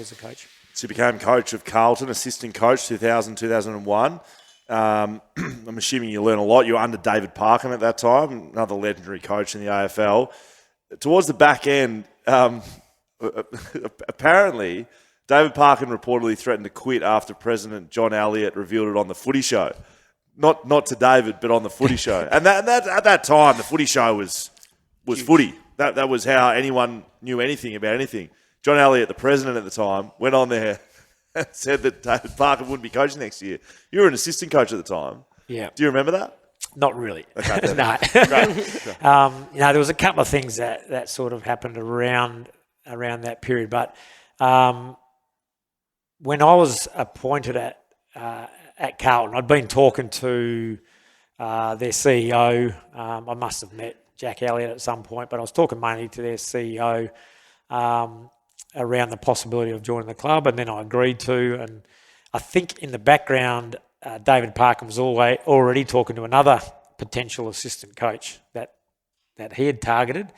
as a coach. So you became coach of Carlton, assistant coach, 2000, 2001. I'm assuming you learned a lot. You were under David Parkham at that time, another legendary coach in the AFL. Towards the back end, apparently, David Parkham reportedly threatened to quit after President John Elliott revealed it on the Footy Show. Not to David, but on the Footy Show. And that at that time, the Footy Show was footy. That was how anyone knew anything about anything. John Elliott, the president at the time, went on there and said that David Parkham wouldn't be coaching next year. You were an assistant coach at the time. Yeah. Do you remember that? Not really. Okay, no. There was a couple of things that sort of happened around that period. But when I was appointed at Carlton, I'd been talking to their CEO. I must have met Jack Elliott at some point, but I was talking mainly to their CEO around the possibility of joining the club, and then I agreed to. And I think in the background, David Parkham was already talking to another potential assistant coach that he had targeted.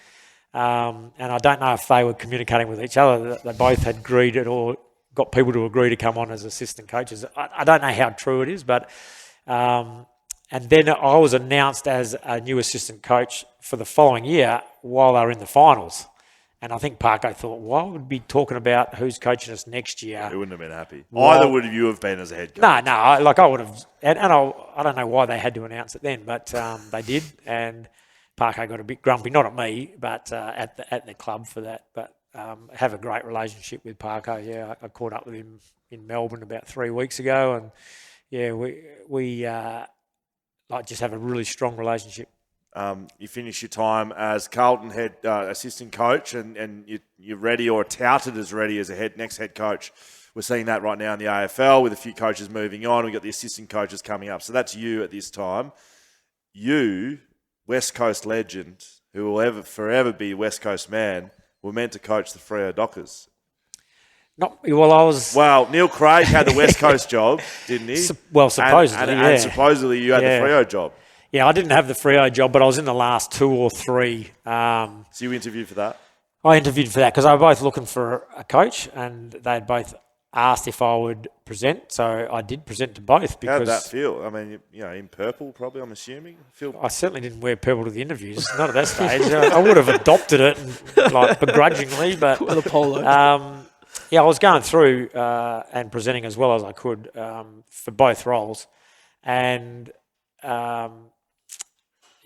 And I don't know if they were communicating with each other. They both had agreed or got people to agree to come on as assistant coaches. I don't know how true it is, but and then I was announced as a new assistant coach for the following year while they were in the finals. And I think Parko thought, why would we be talking about who's coaching us next year? He wouldn't have been happy. Either would you have been as a head coach. No, I would have. And I don't know why they had to announce it then, but they did. And Parko got a bit grumpy, not at me, but at the club for that. But have a great relationship with Parko. Yeah, I caught up with him in Melbourne about 3 weeks ago. And, yeah, we just have a really strong relationship. You finish your time as Carlton head assistant coach, and you're ready or touted as ready as a next head coach. We're seeing that right now in the AFL with a few coaches moving on. We've got the assistant coaches coming up. So that's you at this time. You, West Coast legend, who will forever be West Coast man, were meant to coach the Freo Dockers. Well, Neil Craig had the West Coast job, didn't he? Supposedly, and supposedly you had the Freo job. Yeah, I didn't have the Freo job, but I was in the last 2 or 3. So you interviewed for that? I interviewed for that because they were both looking for a coach, and they'd both asked if I would present. So I did present to both. Because how did that feel? I mean, in purple, probably. I'm assuming. I certainly didn't wear purple to the interviews. Not at that stage. I would have adopted it, begrudgingly, but with a polo. I was going through and presenting as well as I could for both roles, and.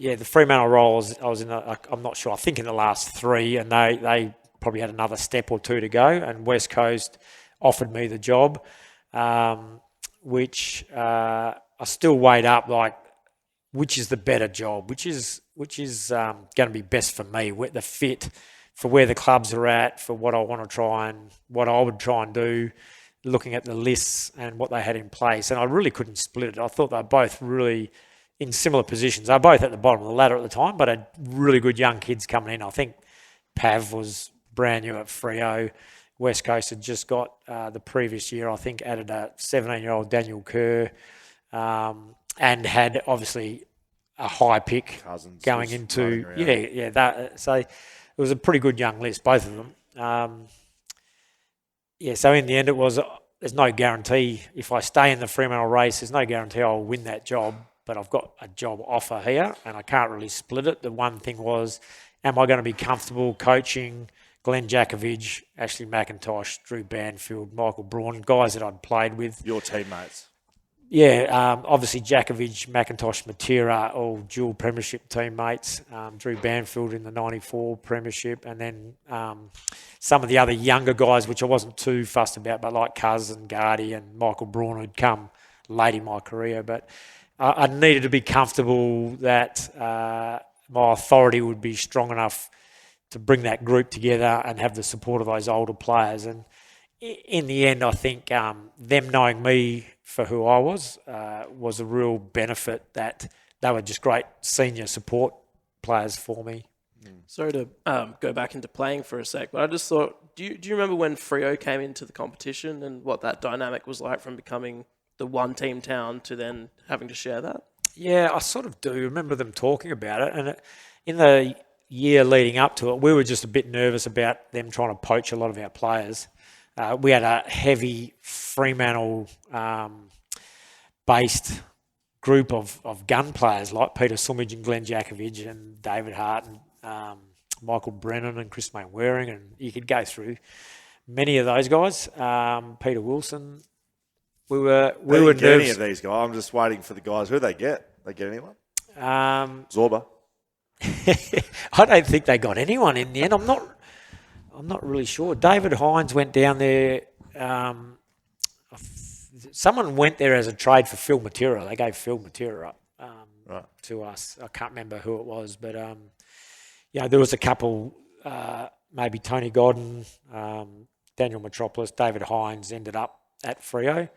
The Fremantle role, I was in, I'm not sure, I think in the last 3, and they probably had another step or 2 to go, and West Coast offered me the job, which I still weighed up, which is the better job, which is going to be best for me, the fit for where the clubs are at, for what I want to try and what I would try and do, looking at the lists and what they had in place, and I really couldn't split it. I thought they were both really in similar positions. They were both at the bottom of the ladder at the time, but had really good young kids coming in. I think Pav was brand new at Freo. West Coast had just got the previous year, I think, added a 17-year-old Daniel Kerr, and had obviously a high pick Cousins going into so it was a pretty good young list, both of them. So in the end, it was there's no guarantee if I stay in the Fremantle race. There's no guarantee I'll win that job. But I've got a job offer here and I can't really split it. The one thing was, am I going to be comfortable coaching Glenn Jakovich, Ashley McIntosh, Drew Banfield, Michael Braun, guys that I'd played with? Your teammates? Yeah, obviously Jakovich, McIntosh, Matera, all dual Premiership teammates. Drew Banfield in the 94 Premiership, and then some of the other younger guys, which I wasn't too fussed about, but like Cuz and Gardy and Michael Braun, who'd come late in my career. But I needed to be comfortable that my authority would be strong enough to bring that group together and have the support of those older players. And in the end, I think them knowing me for who I was a real benefit, that they were just great senior support players for me. Sorry to go back into playing for a sec, but I just thought, do you remember when Freo came into the competition and what that dynamic was like from becoming the one-team town to then having to share that? Yeah, I sort of do remember them talking about it. And in the year leading up to it, we were just a bit nervous about them trying to poach a lot of our players. we had a heavy Fremantle based group of gun players like Peter Sumage and Glenn Jakovich and David Hart and Michael Brennan and Chris Mainwaring, and you could go through many of those guys. Peter Wilson. We were Get any nervous. of these guys. I'm just waiting for the guys. Who they get? They get anyone? Zorba. I don't think they got anyone in the end. I'm not really sure. David Hines went down there. Someone went there as a trade for Phil Matera. They gave Phil Matera up to us. I can't remember who it was, but there was a couple. Maybe Tony Godden, Daniel Metropolis, David Hines ended up at Freo.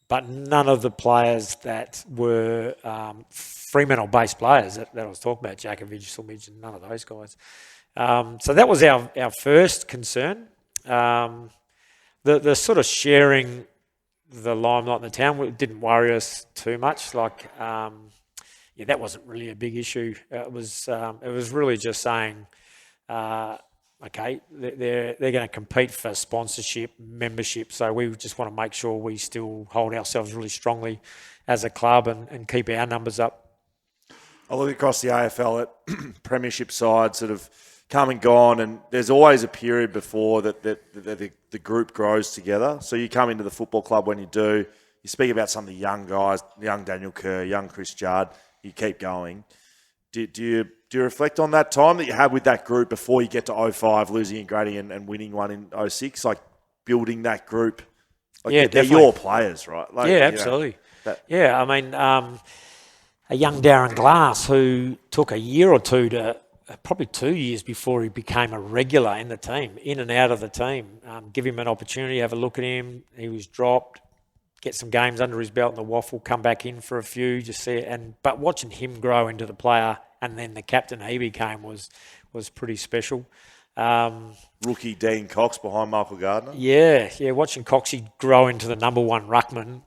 But none of the players that were Fremantle-based players that I was talking about, Jakovich, Sumage, and none of those guys. So that was our first concern. The sort of sharing the limelight in the town didn't worry us too much. That wasn't really a big issue. It was really just saying, okay, they're going to compete for sponsorship, membership. So we just want to make sure we still hold ourselves really strongly as a club and keep our numbers up. I look across the AFL at Premiership sides that have come and gone, and there's always a period before that the group grows together. So you come into the football club when you do. You speak about some of the young guys, young Daniel Kerr, young Chris Judd. You keep going. Do you reflect on that time that you had with that group before you get to 05, losing in Grady and winning one in 06, like building that group? They're definitely your players, right? Absolutely. I mean, a young Darren Glass who took a year or two to probably 2 years before he became a regular in the team, in and out of the team. Give him an opportunity, have a look at him. He was dropped. Get some games under his belt in the waffle, come back in for a few, just see it. But watching him grow into the player and then the captain he became was pretty special. Rookie Dean Cox behind Michael Gardner. Yeah, watching Coxie grow into the number one ruckman,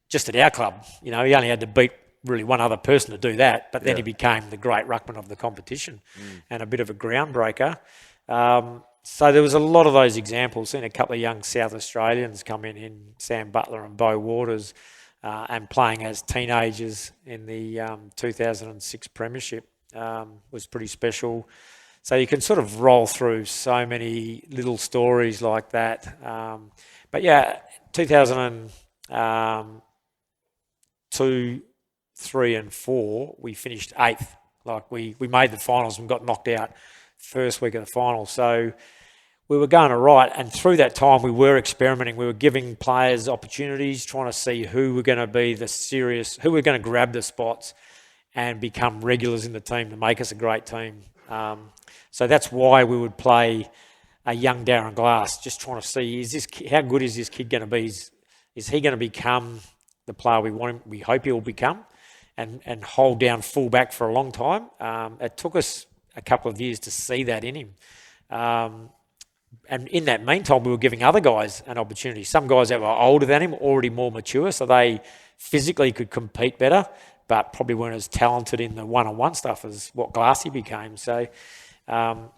just at our club. He only had to beat really one other person to do that, but then he became the great ruckman of the competition and a bit of a groundbreaker. So there was a lot of those examples. Seen a couple of young South Australians come in Sam Butler and Beau Waters, and playing as teenagers in the 2006 Premiership was pretty special. So you can sort of roll through so many little stories like that. 2002, 3 and 4, we finished 8th. We made the finals and got knocked out first week of the final. So we were going all right, and through that time we were experimenting. We were giving players opportunities, trying to see who were going to be who were going to grab the spots and become regulars in the team to make us a great team. So that's why we would play a young Darren Glass, just trying to see how good is this kid going to be? Is he going to become the player we want him? We hope he will become, and hold down full back for a long time. It took us a couple of years to see that in him. And in that meantime, we were giving other guys an opportunity. Some guys that were older than him, already more mature, so they physically could compete better, but probably weren't as talented in the one-on-one stuff as what Glassy became. So, I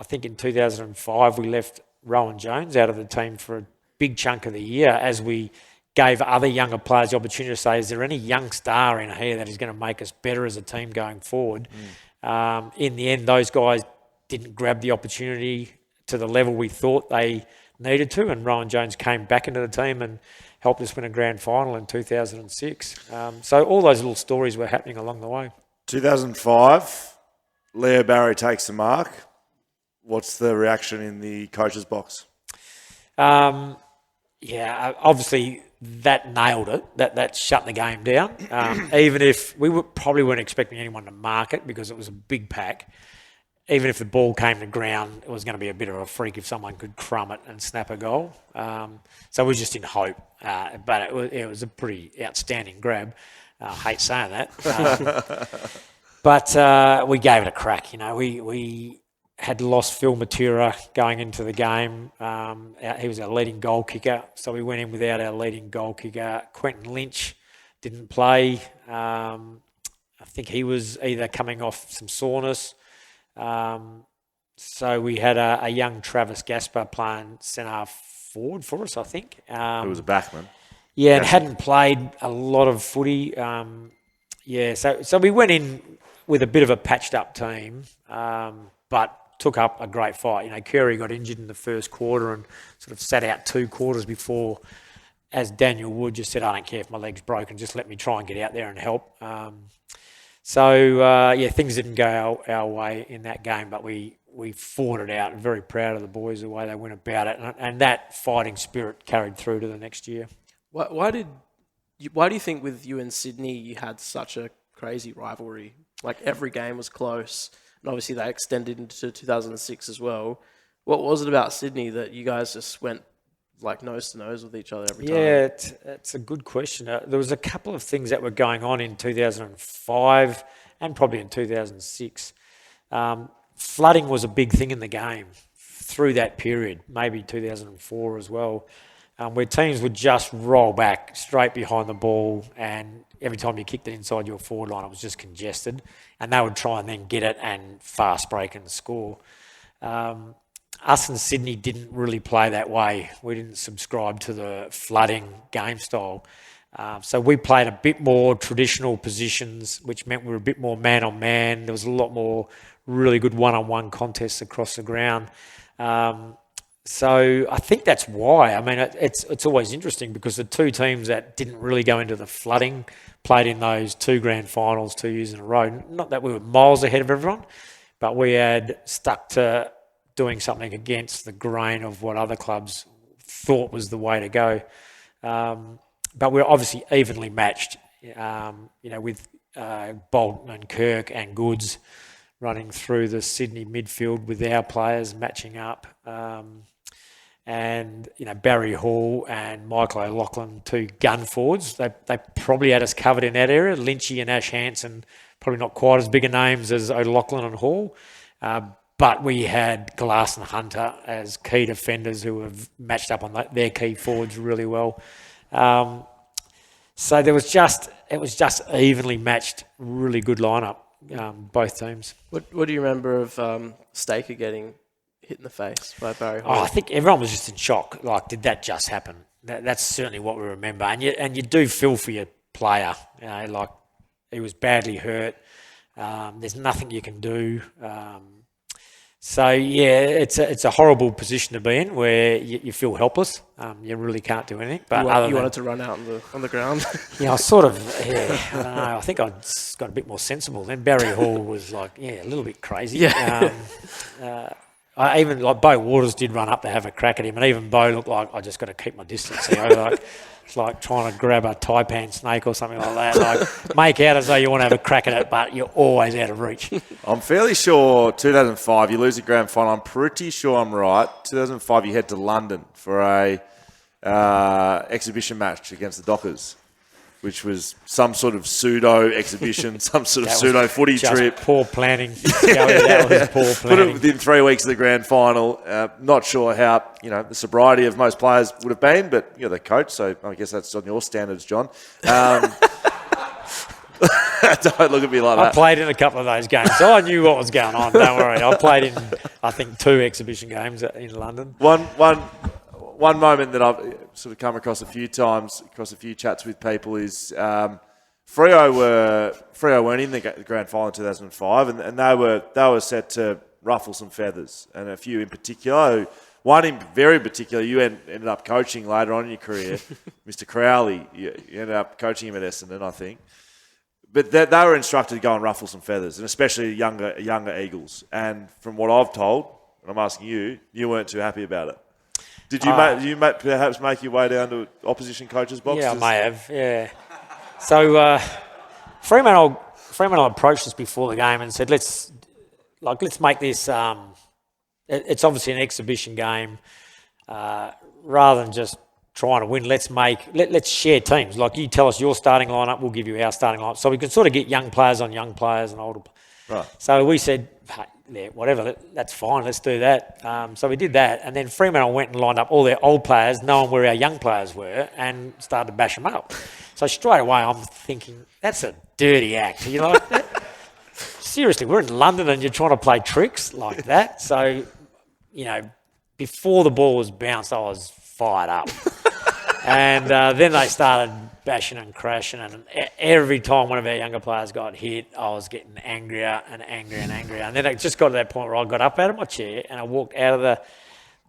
think in 2005 we left Rowan Jones out of the team for a big chunk of the year as we gave other younger players the opportunity to say, is there any young star in here that is going to make us better as a team going forward? In the end, those guys didn't grab the opportunity to the level we thought they needed to, and Rowan Jones came back into the team and helped us win a grand final in 2006. So all those little stories were happening along the way. 2005, Leo Barry takes the mark. What's the reaction in the coach's box? Obviously that nailed it. That shut the game down. Even if probably weren't expecting anyone to mark it because it was a big pack. Even if the ball came to ground, it was going to be a bit of a freak if someone could crumb it and snap a goal. So we were just in hope. But it was a pretty outstanding grab. I hate saying that. But we gave it a crack. We had lost Phil Matera going into the game. He was our leading goal kicker. So we went in without our leading goal kicker. Quentin Lynch didn't play. I think he was either coming off some soreness. So we had a young Travis Gaspar playing centre forward for us, I think. It was a backman. Yeah, and hadn't played a lot of footy. So we went in with a bit of a patched up team, but took up a great fight. You know, Curry got injured in the first quarter and sort of sat out 2 quarters before, as Daniel Wood just said, I don't care if my leg's broken, just let me try and get out there and help. Things didn't go our way in that game, but we fought it out. Very proud of the boys, the way they went about it, and that fighting spirit carried through to the next year. Why do you think with you and Sydney you had such a crazy rivalry? Like every game was close, and obviously they extended into 2006 as well. What was it about Sydney that you guys just went like nose to nose with each other every time? Yeah, it's a good question. There was a couple of things that were going on in 2005 and probably in 2006. Flooding was a big thing in the game through that period, maybe 2004 as well, where teams would just roll back straight behind the ball, and every time you kicked it inside your forward line, it was just congested, and they would try and then get it and fast break and score. Us and Sydney didn't really play that way. We didn't subscribe to the flooding game style. So we played a bit more traditional positions, which meant we were a bit more man-on-man. There was a lot more really good one-on-one contests across the ground. So I think that's why. I mean, it's always interesting because the 2 teams that didn't really go into the flooding played in those 2 grand finals 2 years in a row. Not that we were miles ahead of everyone, but we had stuck to doing something against the grain of what other clubs thought was the way to go. But we're obviously evenly matched, with Bolton and Kirk and Goods running through the Sydney midfield with our players matching up. Barry Hall and Michael O'Loughlin, 2 gun forwards. They probably had us covered in that area. Lynchy and Ash Hansen, probably not quite as big a names as O'Loughlin and Hall. But we had Glass and Hunter as key defenders who have matched up on their key forwards really well. So it was just evenly matched, really good lineup, both teams. What do you remember of Staker getting hit in the face by Barry Hall? I think everyone was just in shock. Like, did that just happen? That's certainly what we remember. And you do feel for your player. Like he was badly hurt. There's nothing you can do. It's a horrible position to be in where you feel helpless. You really can't do anything. But you wanted to run out on the ground. Yeah, I sort of. Yeah, I don't know. I think I got a bit more sensible. Then Barry Hall was like, a little bit crazy. Yeah. I even Bo Waters did run up to have a crack at him, and even Bo looked like I just got to keep my distance. It's like trying to grab a taipan snake or something like that. Like make out as though you want to have a crack at it, but you're always out of reach. I'm fairly sure 2005 you lose the grand final. I'm pretty sure I'm right. 2005 you head to London for a exhibition match against the Dockers, which was some sort of pseudo exhibition, some sort of pseudo footy trip. Poor planning. That was poor planning. Put it within 3 weeks of the grand final. Not sure how the sobriety of most players would have been, but you're the coach, so I guess that's on your standards, John. Don't look at me like that. I played in a couple of those games, so I knew what was going on. Don't worry. I played in, I think, 2 exhibition games in London. One moment that I've sort of come across a few times, across a few chats with people, is Freo weren't in the grand final in 2005, and they were set to ruffle some feathers, and a few in particular. One in very particular, you ended up coaching later on in your career, Mr. Crowley. You ended up coaching him at Essendon, I think. But they were instructed to go and ruffle some feathers, and especially younger Eagles. And from what I've told, and I'm asking you weren't too happy about it. Did you perhaps make your way down to opposition coaches' boxes? Yeah, I may have, yeah. So Fremantle approached us before the game and said, let's make this, it's obviously an exhibition game. Rather than just trying to win, let's share teams. Like, you tell us your starting lineup, we'll give you our starting lineup. So we can sort of get young players on young players and older. Right. So we said, yeah, whatever, that's fine, let's do that. So we did that, and then Fremantle went and lined up all their old players, knowing where our young players were, and started to bash them up. So straight away I'm thinking, that's a dirty act. You like that? seriously, we're in London and you're trying to play tricks like that. So, before the ball was bounced, I was fired up. And then they started bashing and crashing, and every time one of our younger players got hit, I was getting angrier and angrier and angrier. And then it just got to that point where I got up out of my chair and I walked out of the...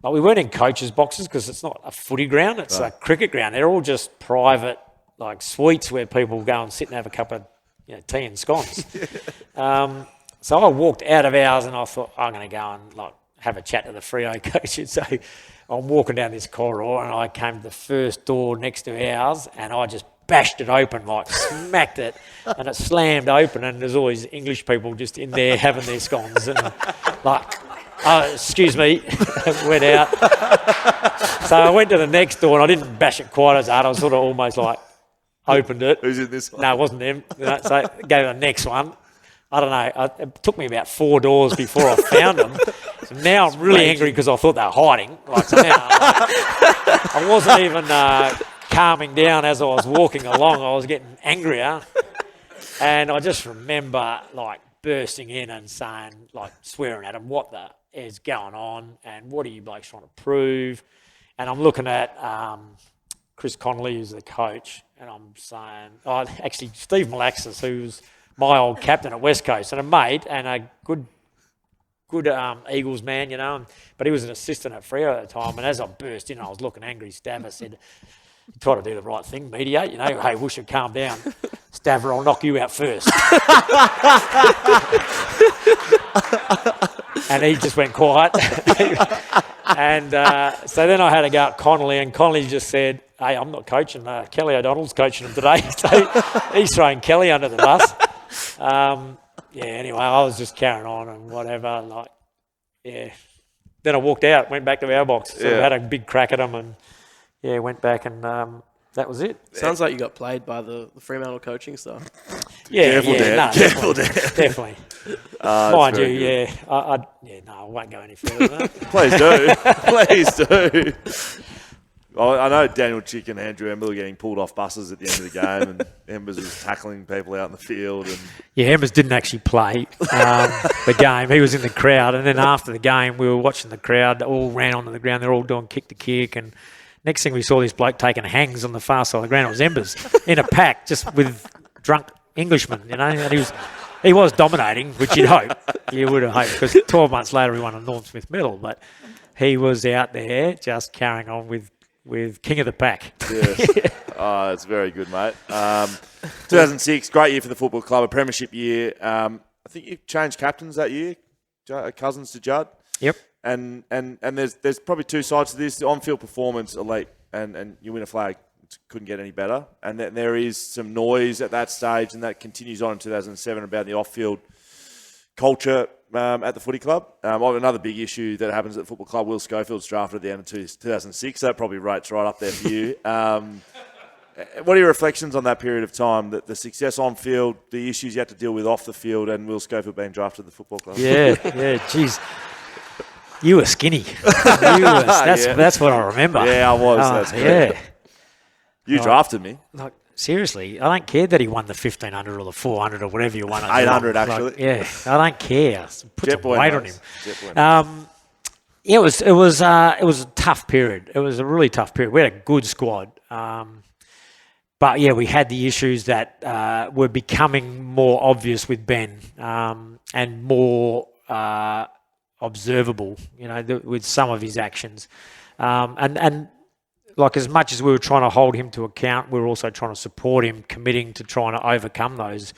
Like, we weren't in coaches' boxes because it's not a footy ground, it's a cricket ground. They're all just private, like, suites where people go and sit and have a cup of tea and scones. So I walked out of ours and I thought, I'm going to go and, like, have a chat to the Freo coach. And so I'm walking down this corridor and I came to the first door next to ours and I just bashed it open, like smacked it, and it slammed open, and there's always English people just in there having their scones and like, oh, excuse me, went out. So I went to the next door and I didn't bash it quite as hard. I was sort of almost like opened it. Who's in this one? No, it wasn't them. So go to the next one. I don't know. It took me about 4 doors before I found them. So now I'm really angry because I thought they were hiding. Like, so now I wasn't even calming down as I was walking along. I was getting angrier. And I just remember, like, bursting in and saying, like, swearing at them, what the is going on and what are you blokes trying to prove? And I'm looking at Chris Connolly, who's the coach, and I'm saying, actually, Steve Malaxis, who's my old captain at West Coast and a mate and a good Eagles man, but he was an assistant at Freo at the time. And as I burst in, I was looking angry. Staver said, try to do the right thing, mediate, hey, Woosha, calm down. Staver, I'll knock you out first. And he just went quiet. And so then I had to go at Connolly, and Connolly just said, hey, I'm not coaching. Kelly O'Donnell's coaching him today. So he's throwing Kelly under the bus. Anyway, I was just carrying on and whatever. Then I walked out, went back to our box. So we had a big crack at him and, went back and that was it. Sounds like you got played by the Fremantle coaching staff. Careful, Dan. Careful, Dan. Definitely. Mind you, I won't go any further than that. Please do. I know Daniel Chick and Andrew Embers were getting pulled off buses at the end of the game, and Embers was tackling people out in the field. And Embers didn't actually play the game. He was in the crowd, and then after the game, we were watching the crowd. They all ran onto the ground. They're all doing kick to kick, and next thing we saw this bloke taking hangs on the far side of the ground. It was Embers in a pack, just with drunk Englishmen, and he was dominating, which you'd hope. You would have hoped, because 12 months later he won a Norm Smith medal, but he was out there just carrying on with king of the pack. Yes. It's very good, mate. 2006, great year for the football club, a premiership year. I think you changed captains that year, Cousins to Judd. Yep. And there's probably two sides to this. The on-field performance, elite, and you win a flag. Couldn't get any better. And then there is some noise at that stage, and that continues on in 2007 about the off-field culture at the footy club. Another big issue that happens at the football club, Will Schofield's drafted at the end of 2006. That probably rates right up there for you. What are your reflections on that period of time, the success on field, the issues you had to deal with off the field, and Will Schofield being drafted at the football club? Yeah, geez. You were skinny. That's what I remember. Yeah, I was. That's correct. Yeah. You drafted me. Like, seriously, I don't care that he won the 1,500 or the 400 or whatever you won. 800, actually. I don't care. Put Jet some weight on him. It was a tough period. It was a really tough period. We had a good squad. But, we had the issues that were becoming more obvious with Ben and more observable, with some of his actions. And like, as much as we were trying to hold him to account, we were also trying to support him, committing to trying to overcome those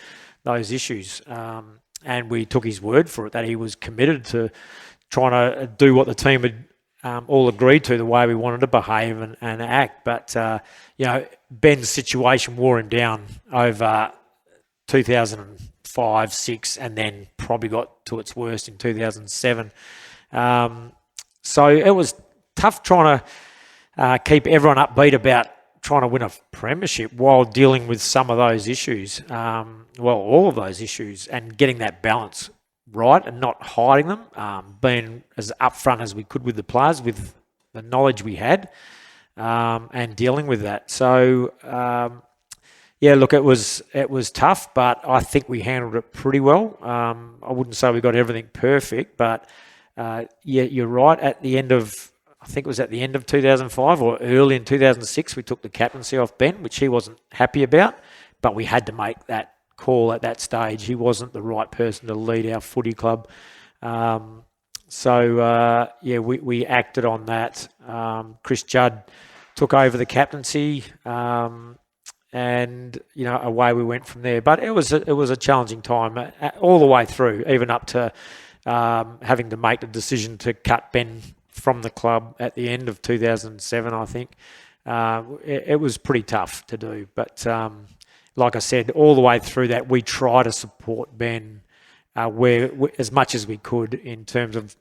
issues. And we took his word for it, that he was committed to trying to do what the team had all agreed to, the way we wanted to behave and act. But, Ben's situation wore him down over 2005, 6, and then probably got to its worst in 2007. So it was tough trying to keep everyone upbeat about trying to win a premiership while dealing with some of those issues, all of those issues, and getting that balance right and not hiding them, being as upfront as we could with the players, with the knowledge we had, and dealing with that. So, Yeah, look, it was tough, but I think we handled it pretty well. I wouldn't say we got everything perfect, but yeah, you're right. At the end of, I think it was at the end of 2005 or early in 2006, we took the captaincy off Ben, which he wasn't happy about, but we had to make that call at that stage. He wasn't the right person to lead our footy club. So we acted on that. Chris Judd took over the captaincy. And away we went from there. But it was a challenging time all the way through, even up to having to make the decision to cut Ben from the club at the end of 2007. I think it was pretty tough to do. But like I said, all the way through that, we try to support Ben as much as we could in terms of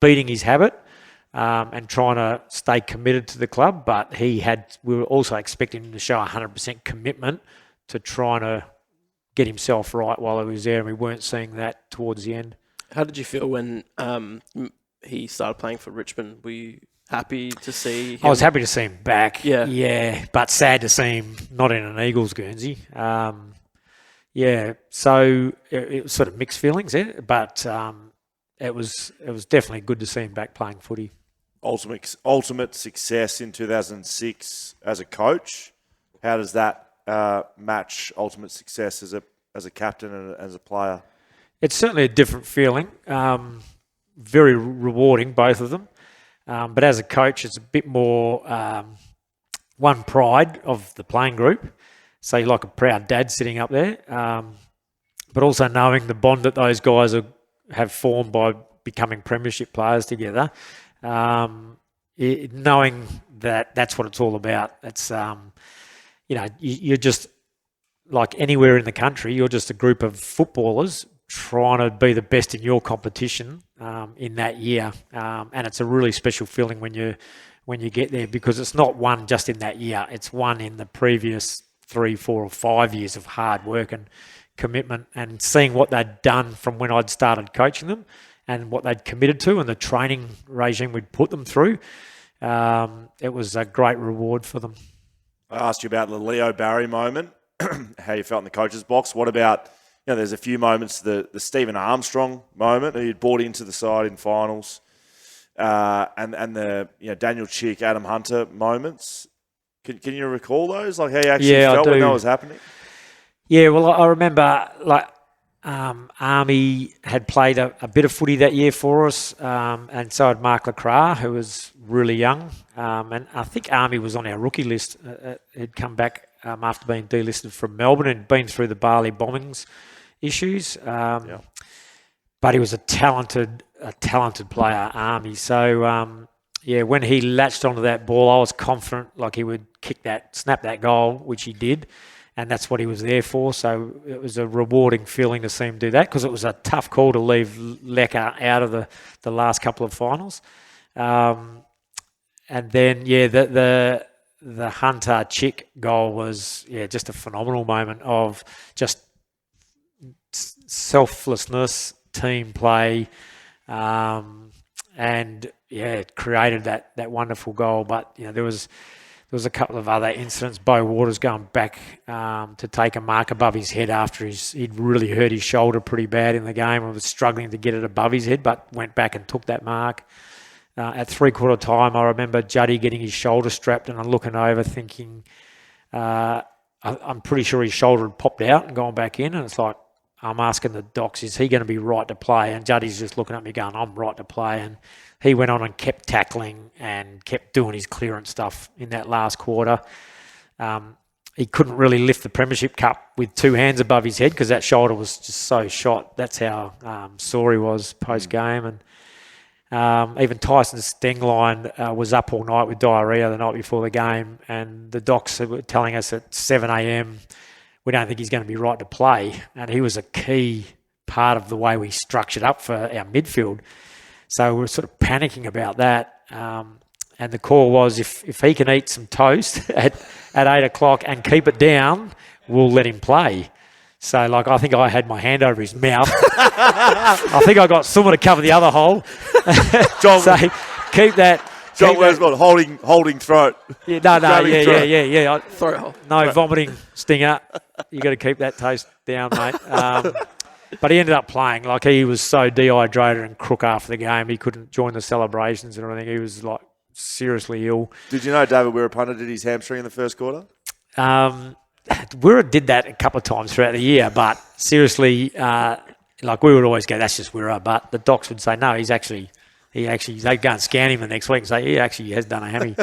beating his habit. And trying to stay committed to the club, but we were also expecting him to show 100% commitment to trying to get himself right while he was there, and we weren't seeing that towards the end. How did you feel when he started playing for Richmond? Were you happy to see him? I was happy to see him back. Yeah, but sad to see him not in an Eagles Guernsey. So it was sort of mixed feelings there, but it was definitely good to see him back playing footy. Ultimate success in 2006 as a coach. How does that match ultimate success as a captain and as a player? It's certainly a different feeling. Very rewarding, both of them. But as a coach, it's a bit more one pride of the playing group. So you're like a proud dad sitting up there. But also knowing the bond that those guys have formed by becoming premiership players together. Knowing that that's what it's all about. It's, you're just like anywhere in the country, you're just a group of footballers trying to be the best in your competition in that year. And it's a really special feeling when you get there, because it's not one just in that year. It's one in the previous 3, 4 or 5 years of hard work and commitment, and seeing what they'd done from when I'd started coaching them and what they'd committed to and the training regime we'd put them through. It was a great reward for them. I asked you about the Leo Barry moment, how you felt in the coach's box. What about, there's a few moments, the Stephen Armstrong moment, who you'd brought into the side in finals, and the Daniel Chick, Adam Hunter moments. Can you recall those? Like how you actually felt when that was happening? Yeah, well, I remember Army had played a bit of footy that year for us, and so had Mark Lacroix, who was really young. And I think Army was on our rookie list. He'd come back after being delisted from Melbourne and been through the Bali bombings issues. But he was a talented player, Army. So, when he latched onto that ball, I was confident like he would snap that goal, which he did. And that's what he was there for. So it was a rewarding feeling to see him do that, because it was a tough call to leave Lecker out of the last couple of finals. And then, the Hunter Chick goal was, just a phenomenal moment of just selflessness, team play, and it created that wonderful goal. But, there was a couple of other incidents. Bo Waters going back to take a mark above his head after he'd really hurt his shoulder pretty bad in the game and was struggling to get it above his head, but went back and took that mark. At 3/4 time, I remember Juddy getting his shoulder strapped, and I'm looking over thinking, I'm pretty sure his shoulder had popped out and gone back in, and it's like, I'm asking the docs, is he going to be right to play? And Juddy's just looking at me going, I'm right to play. And he went on and kept tackling and kept doing his clearance stuff in that last quarter. He couldn't really lift the Premiership Cup with two hands above his head because that shoulder was just so shot. That's how sore he was post-game. And even Tyson Stengline was up all night with diarrhoea the night before the game, and the docs were telling us at 7 a.m, we don't think he's going to be right to play. And he was a key part of the way we structured up for our midfield. So we were sort of panicking about that. And the call was, if he can eat some toast at 8 o'clock and keep it down, we'll let him play. So, I think I had my hand over his mouth. I think I got someone to cover the other hole. John, so keep that John Worsfold holding throat. Yeah, Grabbing throat. yeah. Throat hole. No vomiting stinger. You got to keep that taste down, mate. But he ended up playing. Like, he was so dehydrated and crook after the game, he couldn't join the celebrations and everything. He was like seriously ill. Did you know David Wirra did his hamstring in the first quarter? Wirra did that a couple of times throughout the year, but seriously, like, we would always go, that's just Wirra. But the docs would say, no, they'd go and scan him the next week and say, he actually has done a hammy.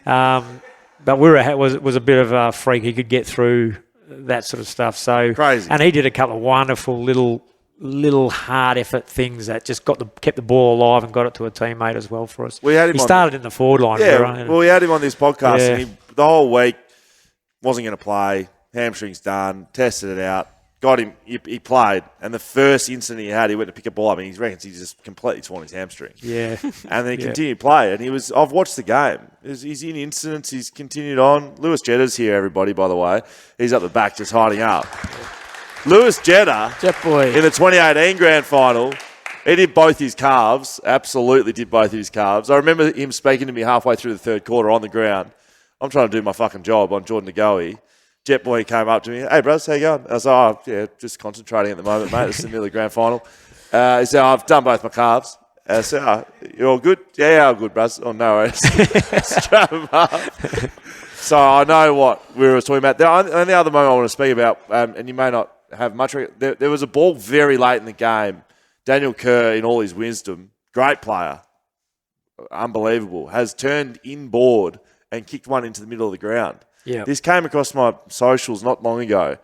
But Wirra was a bit of a freak. He could get through that sort of stuff. So crazy. And he did a couple of wonderful little hard effort things that just kept the ball alive and got it to a teammate as well for us. He started in the forward line. Yeah, well, we had him on this podcast, and the whole week wasn't going to play. Hamstring's done. Tested it out. Got him. He played, and the first incident he had, he went to pick a ball up, and he reckons he just completely torn his hamstring. Yeah, and then he continued to play, and I've watched the game. He's in incidents. He's continued on. Lewis Jetta's here, everybody. By the way, he's up the back just hiding up. Lewis Jetta, Jet boy, in the 2018 grand final, he did both his calves. Absolutely did both his calves. I remember him speaking to me halfway through the third quarter on the ground. I'm trying to do my fucking job on Jordan Ngoe. Jet boy came up to me. Hey, bros, how you going? I was like, just concentrating at the moment, mate. It's the middle of the grand final. He said, I've done both my calves. I said, you're all good? Yeah, I'm good, bros. Oh, no worries. Strap him up. So I know what we were talking about. The only other moment I want to speak about, and you may not have much, there was a ball very late in the game. Daniel Kerr, in all his wisdom, great player, unbelievable, has turned inboard and kicked one into the middle of the ground. Yeah. This came across my socials not long ago,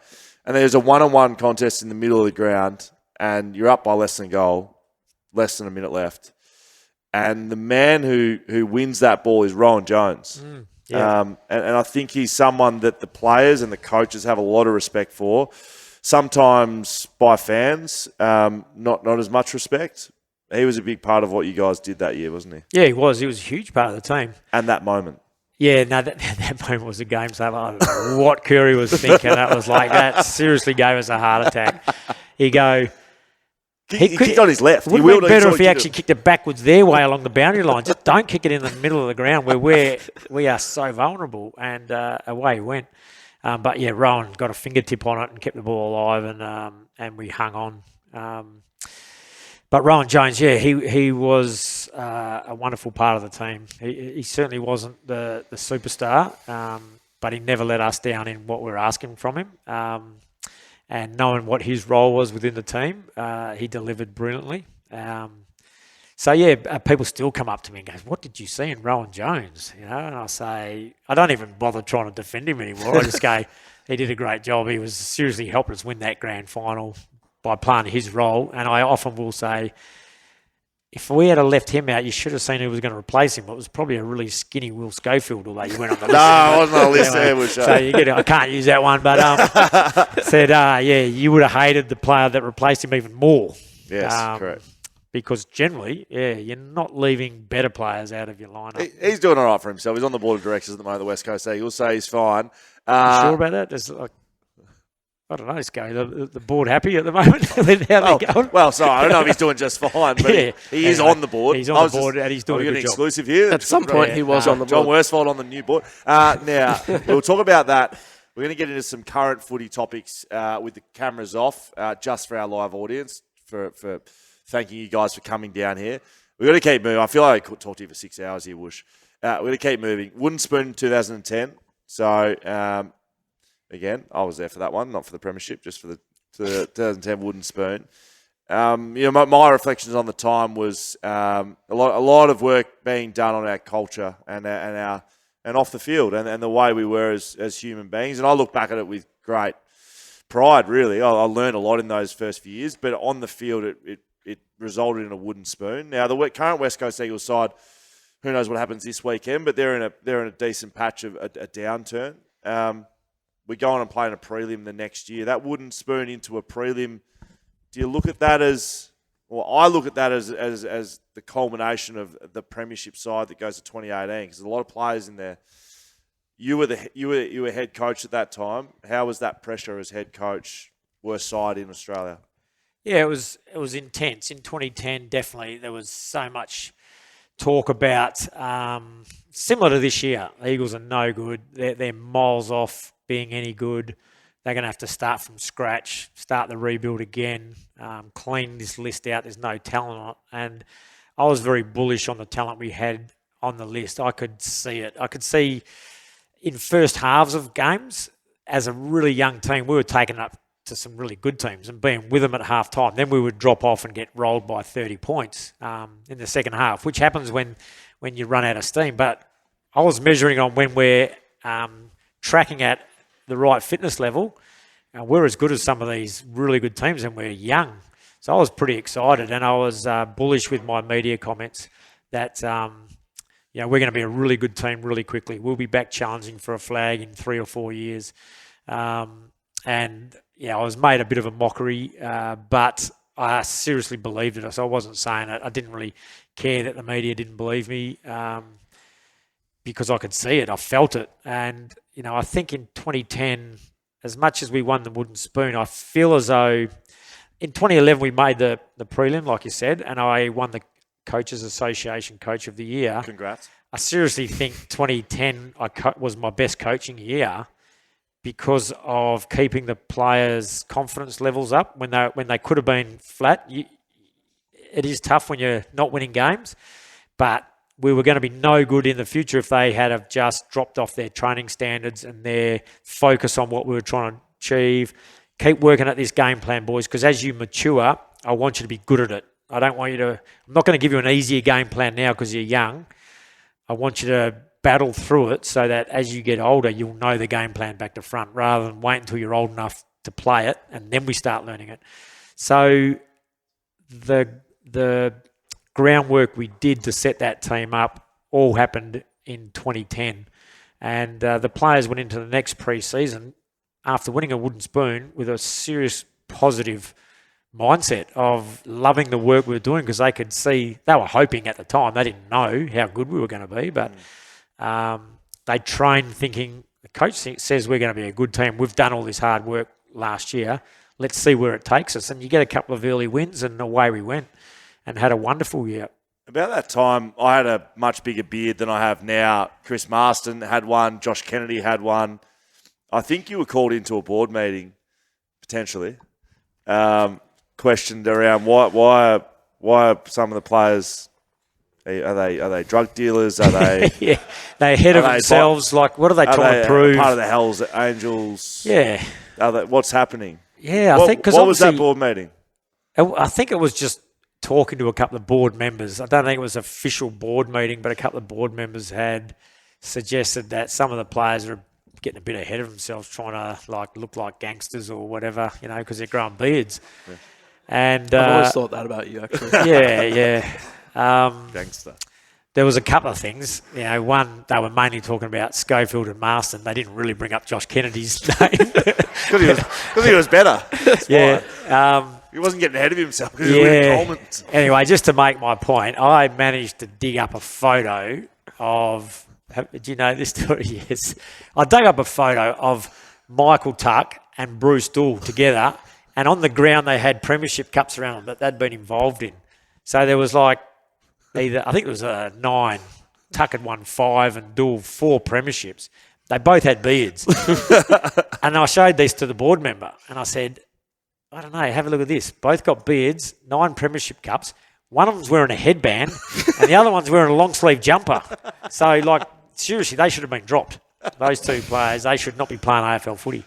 and there's a one-on-one contest in the middle of the ground, and you're up by less than a goal, less than a minute left, and the man who wins that ball is Rowan Jones. And I think he's someone that the players and the coaches have a lot of respect for. Sometimes by fans, not as much respect. He was a big part of what you guys did that year, wasn't he? Yeah, he was. He was a huge part of the team. And that moment. Yeah, no, that moment was a game saver. I don't know what Curry was thinking. That was like, that seriously gave us a heart attack. He kicked on his left. It would have been better if he actually kicked it backwards their way along the boundary line. Just don't kick it in the middle of the ground where we are so vulnerable. And away he went. But yeah, Rowan got a fingertip on it and kept the ball alive, and we hung on. But Rowan Jones, he was a wonderful part of the team. He certainly wasn't the superstar, but he never let us down in what we were asking from him. And knowing what his role was within the team, he delivered brilliantly. People still come up to me and go, "What did you see in Rowan Jones?" You know, and I say, I don't even bother trying to defend him anymore. I just go, he did a great job. He was seriously helped us win that grand final by playing his role. And I often will say, if we had left him out, you should have seen who was going to replace him. It was probably a really skinny Will Schofield, although you went on the list. No, I wasn't on the list there. So I can't use that one. But you would have hated the player that replaced him even more. Yes, correct. Because generally, you're not leaving better players out of your lineup. He's doing all right for himself. He's on the board of directors at the moment of the West Coast Eagles, so he's fine. You sure about that? I don't know, Scary. The board happy at the moment with how they're going? Well, sorry, I don't know if he's doing just fine, but he is on the board. He's on the board and he's doing a good job. Exclusive here. At some point, he was on the board. John Worsfold on the new board. Now, we'll talk about that. We're going to get into some current footy topics with the cameras off, just for our live audience, for thanking you guys for coming down here. We've got to keep moving. I feel like I could talk to you for 6 hours here, Whoosh. We're going to keep moving. Wooden Spoon in 2010. So, again, I was there for that one, not for the Premiership, just for the 2010 Wooden Spoon. My reflections on the time was a lot of work being done on our culture and off the field and the way we were as human beings. And I look back at it with great pride, really. I learned a lot in those first few years, but on the field, it resulted in a wooden spoon. Now, the current West Coast Eagles side, who knows what happens this weekend, but they're in a decent patch of a downturn. We go on and play in a prelim the next year. That wooden spoon into a prelim, do you look at that as, well, I look at that as the culmination of the Premiership side that goes to 2018, because there's a lot of players in there. You were head coach at that time. How was that pressure as head coach, worst side in Australia? Yeah, it was intense. In 2010, definitely, there was so much talk about similar to this year. The Eagles are no good. They're miles off being any good. They're going to have to start from scratch, start the rebuild again, clean this list out. There's no talent on it. And I was very bullish on the talent we had on the list. I could see it. I could see in first halves of games, as a really young team, we were taking up to some really good teams and being with them at half time. Then we would drop off and get rolled by 30 points in the second half, which happens when you run out of steam. But I was measuring on when we're tracking at the right fitness level. We're as good as some of these really good teams and we're young. So I was pretty excited, and I was bullish with my media comments that we're going to be a really good team really quickly. We'll be back challenging for a flag in 3 or 4 years. I was made a bit of a mockery, but I seriously believed it. So I wasn't saying it. I didn't really care that the media didn't believe me because I could see it. I felt it. And, I think in 2010, as much as we won the wooden spoon, I feel as though in 2011 we made the prelim, like you said, and I won the Coaches Association Coach of the Year. Congrats. I seriously think 2010 was my best coaching year because of keeping the players' confidence levels up when they could have been flat. It is tough when you're not winning games, but we were going to be no good in the future if they had have just dropped off their training standards and their focus on what we were trying to achieve. Keep working at this game plan, boys, because as you mature, I want you to be good at it. I don't want you to... I'm not going to give you an easier game plan now because you're young. I want you to battle through it so that as you get older, you'll know the game plan back to front rather than wait until you're old enough to play it and then we start learning it. So the groundwork we did to set that team up all happened in 2010. And the players went into the next pre-season after winning a wooden spoon with a serious positive mindset of loving the work we were doing because they could see, they were hoping at the time, they didn't know how good we were going to be, but they trained thinking, the coach says we're going to be a good team. We've done all this hard work last year. Let's see where it takes us. And you get a couple of early wins and away we went and had a wonderful year. About that time, I had a much bigger beard than I have now. Chris Marston had one. Josh Kennedy had one. I think you were called into a board meeting, potentially. Questioned around why are some of the players are they drug dealers? Are they yeah, they ahead of themselves? Like what are they trying to prove? Part of the Hells Angels. Yeah. What's happening? Yeah, I think because what was that board meeting? I think it was just talking to a couple of board members. I don't think it was an official board meeting, but a couple of board members had suggested that some of the players are getting a bit ahead of themselves, trying to look like gangsters or whatever, because they're growing beards. Yeah. And I've always thought that about you, actually. Yeah. Gangster. There was a couple of things. One, they were mainly talking about Schofield and Marston. They didn't really bring up Josh Kennedy's name. Because he was better. Yeah. He wasn't getting ahead of himself because he was winning Coleman's. Anyway, just to make my point, I managed to dig up a photo of... Do you know this story? Yes. I dug up a photo of Michael Tuck and Bruce Dool together, and on the ground they had Premiership cups around them that they'd been involved in. So there was I think it was 9. Tuck had won 5 and Dool 4 Premierships. They both had beards. And I showed this to the board member and I said, I don't know, have a look at this. Both got beards, 9 Premiership cups. One of them's wearing a headband and the other one's wearing a long sleeve jumper. So seriously, they should have been dropped. Those two players, they should not be playing AFL footy.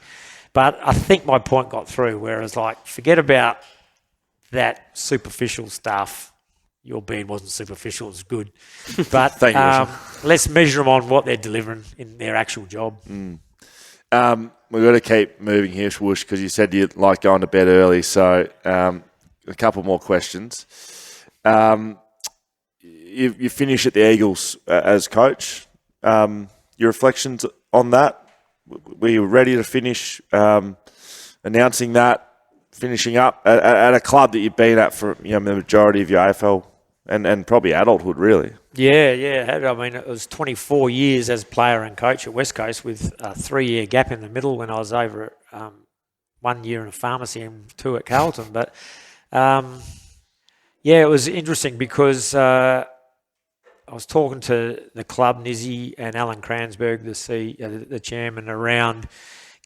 But I think my point got through, whereas forget about that superficial stuff. Your beard wasn't superficial, it was good. But Thank you, let's measure them on what they're delivering in their actual job. We've got to keep moving here, Whoosh, because you said you'd like going to bed early. So a couple more questions. You finish at the Eagles as coach. Your reflections on that? Were you ready to finish announcing that, finishing up at a club that you've been at for the majority of your AFL and probably adulthood, really? Yeah. I mean, it was 24 years as player and coach at West Coast with a 3-year gap in the middle when I was over at 1 year in a pharmacy and 2 at Carlton. But, it was interesting because I was talking to the club, Nizzy and Alan Kransberg, the chairman, around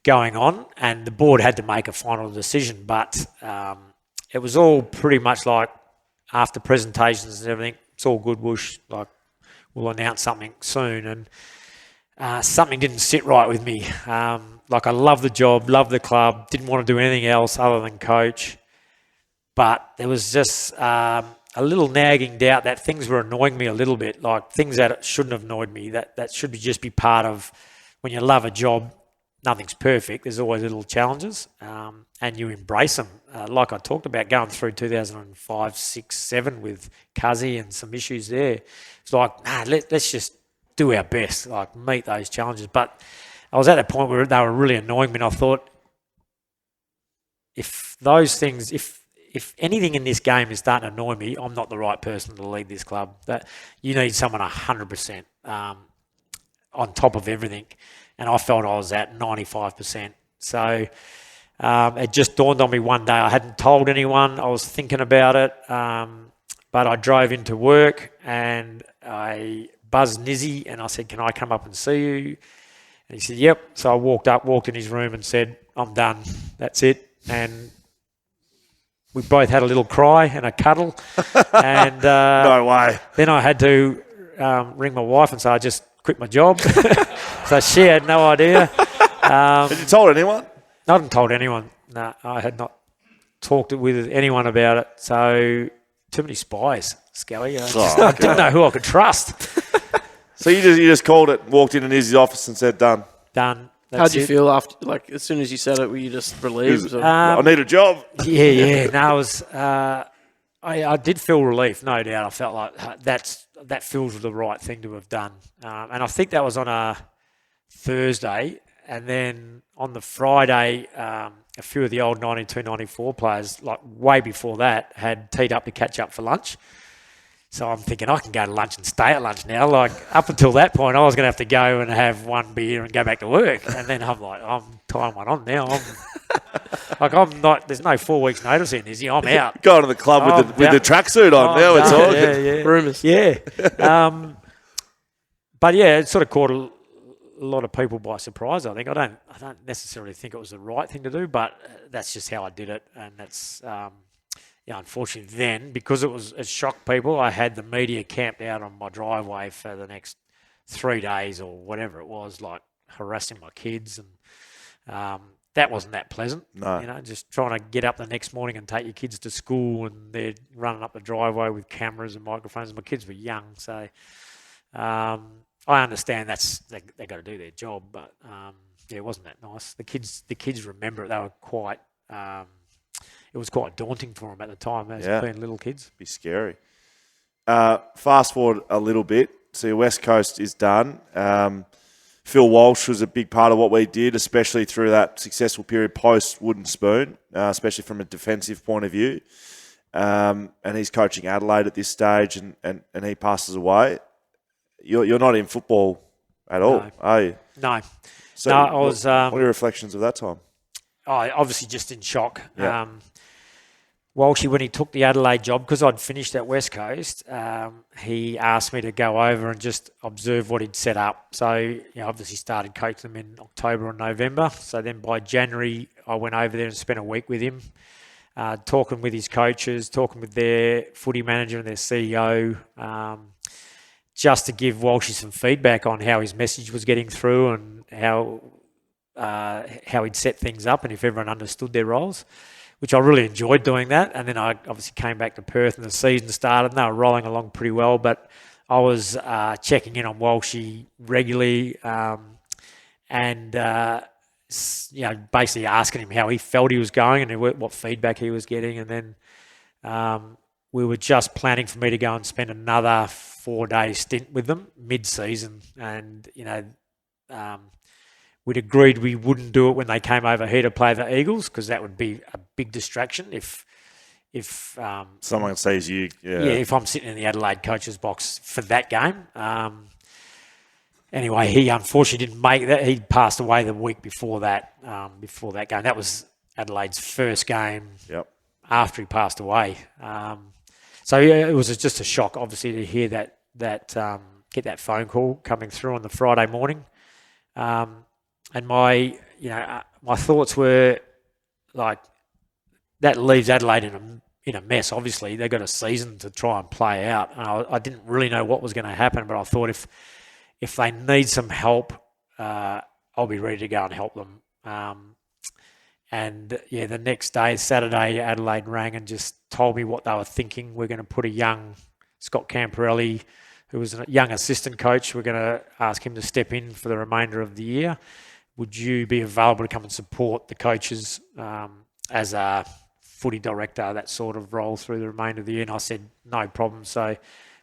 going on, and the board had to make a final decision. But it was all pretty much like after presentations and everything, it's all good, Whoosh, like we'll announce something soon. And something didn't sit right with me. Like I love the job, love the club, didn't want to do anything else other than coach. But there was just a little nagging doubt that things were annoying me a little bit, like things that shouldn't have annoyed me, that should just be part of when you love a job. Nothing's perfect. There's always little challenges, and you embrace them. Like I talked about going through 2005, 6, 7 with Cuzzy and some issues there. It's like, let's just do our best, like meet those challenges. But I was at a point where they were really annoying me, and I thought, if those things, if anything in this game is starting to annoy me, I'm not the right person to lead this club. That you need someone 100% on top of everything. And I felt I was at 95%. So it just dawned on me one day. I hadn't told anyone. I was thinking about it. But I drove into work and I buzzed Nizzy and I said, can I come up and see you? And he said, yep. So I walked in his room and said, I'm done. That's it. And we both had a little cry and a cuddle. And no way. Then I had to ring my wife and say I just quit my job. So she had no idea. Had you told anyone? I hadn't told anyone. No, I had not talked with anyone about it. So too many spies, Scully. I didn't know who I could trust. So you just called it, walked into Izzy's office and said, done. Done. How'd you feel after, like, as soon as you said it, were you just relieved? I need a job. Yeah. No, I was. I did feel relief, no doubt. I felt like that feels the right thing to have done, and I think that was on a Thursday, and then on the Friday, a few of the old 92, 94 players, like way before that, had teed up to catch up for lunch. So I'm thinking I can go to lunch and stay at lunch now. Like up until that point, I was going to have to go and have one beer and go back to work. And then I'm like, I'm tying one on now. I'm not. There's no 4 weeks notice in, is he? I'm out. Going to the club with the tracksuit on now. It's all yeah. Rumours. Yeah. But yeah, it sort of caught a lot of people by surprise. I think I don't necessarily think it was the right thing to do, but that's just how I did it, and that's. Unfortunately then, because it shocked people, I had the media camped out on my driveway for the next 3 days or whatever it was, like harassing my kids, and that wasn't that pleasant. No. Just trying to get up the next morning and take your kids to school, and they're running up the driveway with cameras and microphones. My kids were young, so I understand they got to do their job, but it wasn't that nice. The kids remember it. They were quite. It was quite daunting for them at the time as being little kids. Be scary. Fast forward a little bit. So your West Coast is done. Phil Walsh was a big part of what we did, especially through that successful period post Wooden Spoon, especially from a defensive point of view. And he's coaching Adelaide at this stage, and he passes away. You're not in football at all, are you? No. So no, I was. What are your reflections of that time? Obviously just in shock. Yeah. Walshy, when he took the Adelaide job, because I'd finished at West Coast, he asked me to go over and just observe what he'd set up. So, obviously started coaching them in October and November. So then by January, I went over there and spent a week with him, talking with his coaches, talking with their footy manager and their CEO, just to give Walshy some feedback on how his message was getting through and how he'd set things up and if everyone understood their roles, which I really enjoyed doing that. And then I obviously came back to Perth and the season started and they were rolling along pretty well, but I was checking in on Walshy regularly and basically asking him how he felt he was going and what feedback he was getting. And then we were just planning for me to go and spend another 4-day stint with them mid-season, and we'd agreed we wouldn't do it when they came over here to play the Eagles because that would be a big distraction if someone sees you. If I'm sitting in the Adelaide coach's box for that game. Anyway, he unfortunately didn't make that. He passed away the week before that game. That was Adelaide's first game after he passed away. So it was just a shock, obviously, to hear that get that phone call coming through on the Friday morning, and my thoughts were like, that leaves Adelaide in a mess. Obviously, they've got a season to try and play out, and I didn't really know what was going to happen, but I thought if they need some help, I'll be ready to go and help them. The next day, Saturday, Adelaide rang and just told me what they were thinking. We're going to put a young Scott Camporelli, who was a young assistant coach, we're going to ask him to step in for the remainder of the year. Would you be available to come and support the coaches as a footy director, that sort of role through the remainder of the year? And I said, no problem. So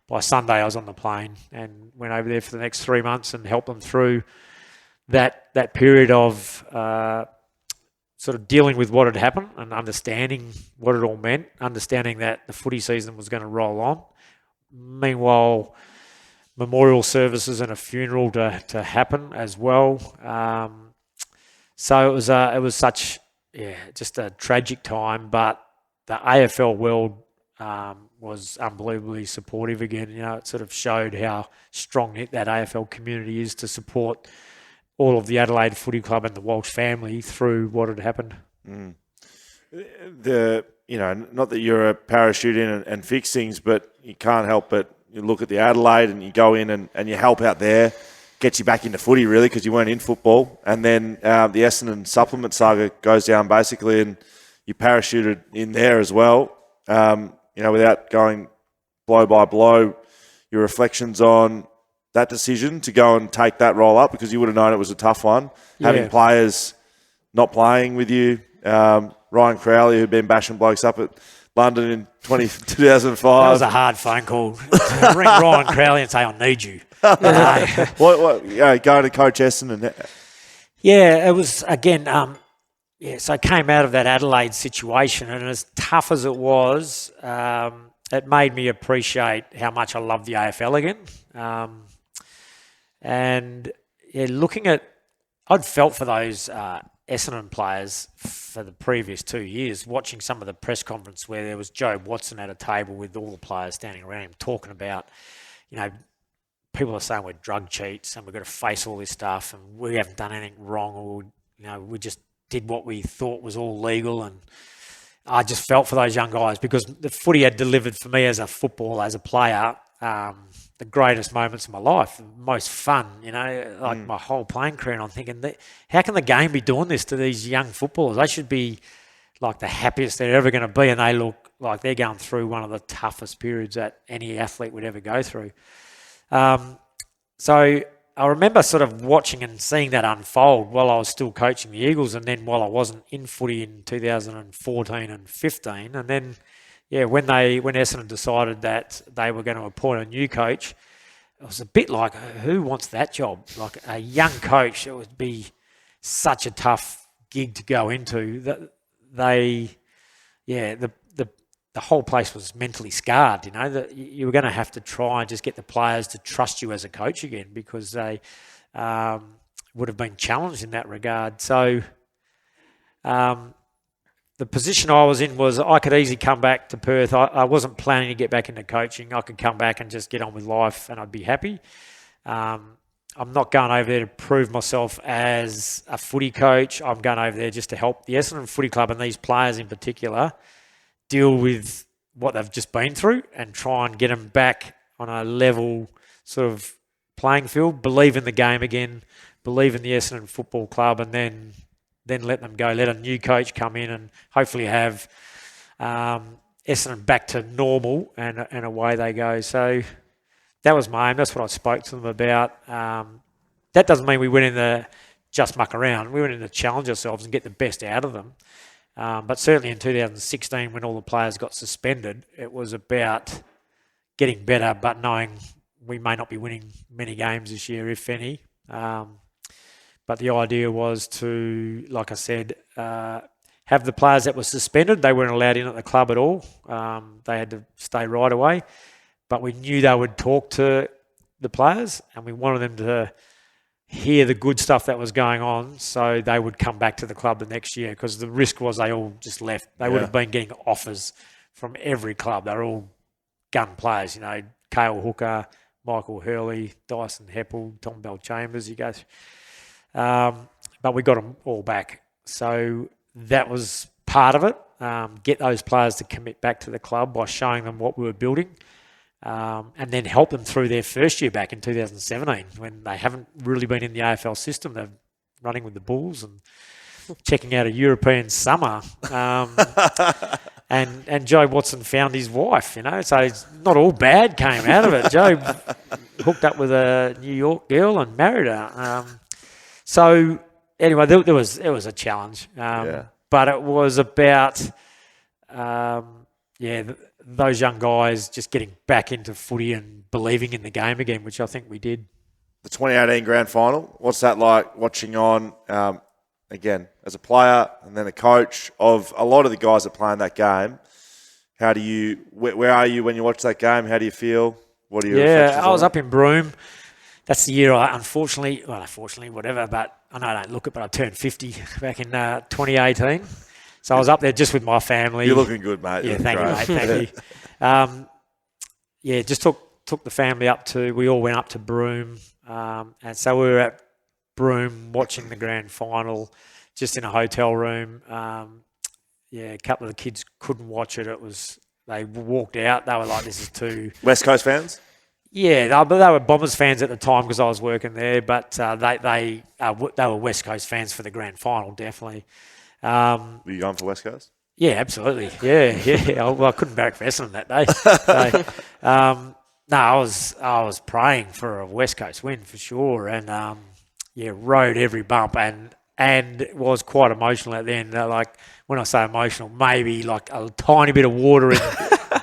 by Sunday, I was on the plane and went over there for the next 3 months and helped them through that period of sort of dealing with what had happened and understanding what it all meant, understanding that the footy season was going to roll on. Meanwhile, memorial services and a funeral to happen as well. So it was such, just a tragic time, but the AFL world was unbelievably supportive again. It sort of showed how strong that AFL community is to support all of the Adelaide Footy Club and the Walsh family through what had happened. Not that you're a parachuting and fix things, but you can't help but you look at the Adelaide and you go in and you help out there, gets you back into footy really because you weren't in football. And then the Essendon supplement saga goes down basically and you parachuted in there as well. Without going blow by blow, your reflections on that decision to go and take that role up, because you would have known it was a tough one. Yeah. Having players not playing with you, Ryan Crowley, who'd been bashing blokes up at London in 2005. That was a hard phone call. Ring Ryan Crowley and say, I need you. Going to coach Essendon. Yeah, it was, again, so I came out of that Adelaide situation, and as tough as it was, it made me appreciate how much I love the AFL again. I'd felt for those Essendon players for the previous 2 years, watching some of the press conference where there was Joe Watson at a table with all the players standing around him talking about, people are saying we're drug cheats and we've got to face all this stuff and we haven't done anything wrong, or, we just did what we thought was all legal. And I just felt for those young guys because the footy had delivered for me as a footballer, as a player, the greatest moments of my life, the most fun, my whole playing career. And I'm thinking, how can the game be doing this to these young footballers? They should be like the happiest they're ever going to be, and they look like they're going through one of the toughest periods that any athlete would ever go through. So I remember sort of watching and seeing that unfold while I was still coaching the Eagles, and then while I wasn't in footy in 2014 and 15, and then when Essendon decided that they were going to appoint a new coach, it was a bit like, who wants that job? Like a young coach, it would be such a tough gig to go into. The whole place was mentally scarred. That you were going to have to try and just get the players to trust you as a coach again, because they would have been challenged in that regard. So the position I was in was I could easily come back to Perth. I wasn't planning to get back into coaching. I could come back and just get on with life and I'd be happy. I'm not going over there to prove myself as a footy coach. I'm going over there just to help the Essendon Footy Club and these players in particular deal with what they've just been through and try and get them back on a level sort of playing field, believe in the game again, believe in the Essendon Football Club, and then let them go. Let a new coach come in and hopefully have Essendon back to normal, and away they go. So that was my aim. That's what I spoke to them about. That doesn't mean we went in to just muck around. We went in to challenge ourselves and get the best out of them. But certainly in 2016, when all the players got suspended, it was about getting better, but knowing we may not be winning many games this year, if any. But the idea was to, like I said, have the players that were suspended. They weren't allowed in at the club at all. They had to stay right away. But we knew they would talk to the players, and we wanted them to hear the good stuff that was going on so they would come back to the club the next year, because the risk was they all just left. They would have been getting offers from every club. They were all gun players, Cale Hooker, Michael Hurley, Dyson Heppel, Tom Bell Chambers. You go, but we got them all back. So that was part of it. Get those players to commit back to the club by showing them what we were building, and then help them through their first year back in 2017 when they haven't really been in the AFL system. They're running with the Bulls and checking out a European summer. And Joe Watson found his wife, so it's not all bad came out of it. Joe hooked up with a New York girl and married her. So anyway, it was a challenge. But it was about, those young guys just getting back into footy and believing in the game again, which I think we did. The 2018 Grand Final, what's that like watching on, again, as a player and then a coach of a lot of the guys that play in that game? How do you, where are you when you watch that game? How do you feel? What are your reflections I was on up in Broome. That's the year I unfortunately, whatever, but I know I don't look it, but I turned 50 back in 2018. So I was up there just with my family. You're looking good, mate. Yeah, thank you, mate. Thank you. Just took the family up we all went up to Broome. And so we were at Broome watching the grand final just in a hotel room. A couple of the kids couldn't watch it. They walked out. They were like, this is too... West Coast fans? Yeah, they were Bombers fans at the time because I was working there, but they were West Coast fans for the grand final, definitely. Were you going for West Coast? Yeah, absolutely. Yeah. I couldn't barrack for Essendon that day. So, I was praying for a West Coast win for sure, and rode every bump, and it was quite emotional at the end. Like when I say emotional, maybe like a tiny bit of water in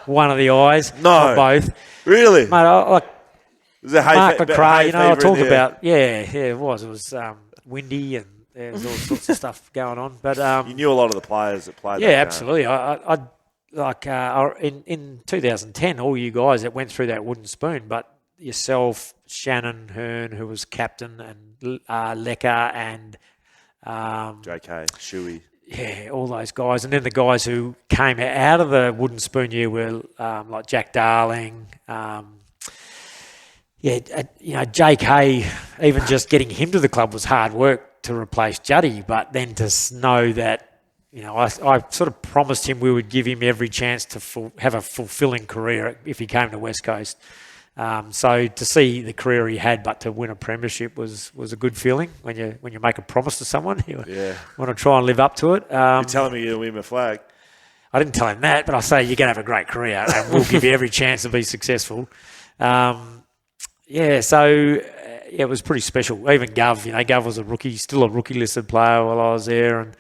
one of the eyes. No, not both. Really, mate. Mark McRae. I talk about. It was. It was windy and there was all sorts of stuff going on. But you knew a lot of the players that played. Yeah, absolutely. In 2010, all you guys that went through that wooden spoon, but yourself, Shannon Hearn, who was captain, and Lecker and JK, Shuey. Yeah, all those guys. And then the guys who came out of the wooden spoon year were like Jack Darling. JK, even just getting him to the club was hard work to replace Juddy, but then to know that, I sort of promised him we would give him every chance to have a fulfilling career if he came to West Coast. So to see the career he had, but to win a premiership was a good feeling when you make a promise to someone. You want to try and live up to it. You're telling me you're going to win a flag. I didn't tell him that, but I say you're going to have a great career and we'll give you every chance to be successful. It was pretty special. Even Gov, Gov was a rookie, still a rookie listed player while I was there, and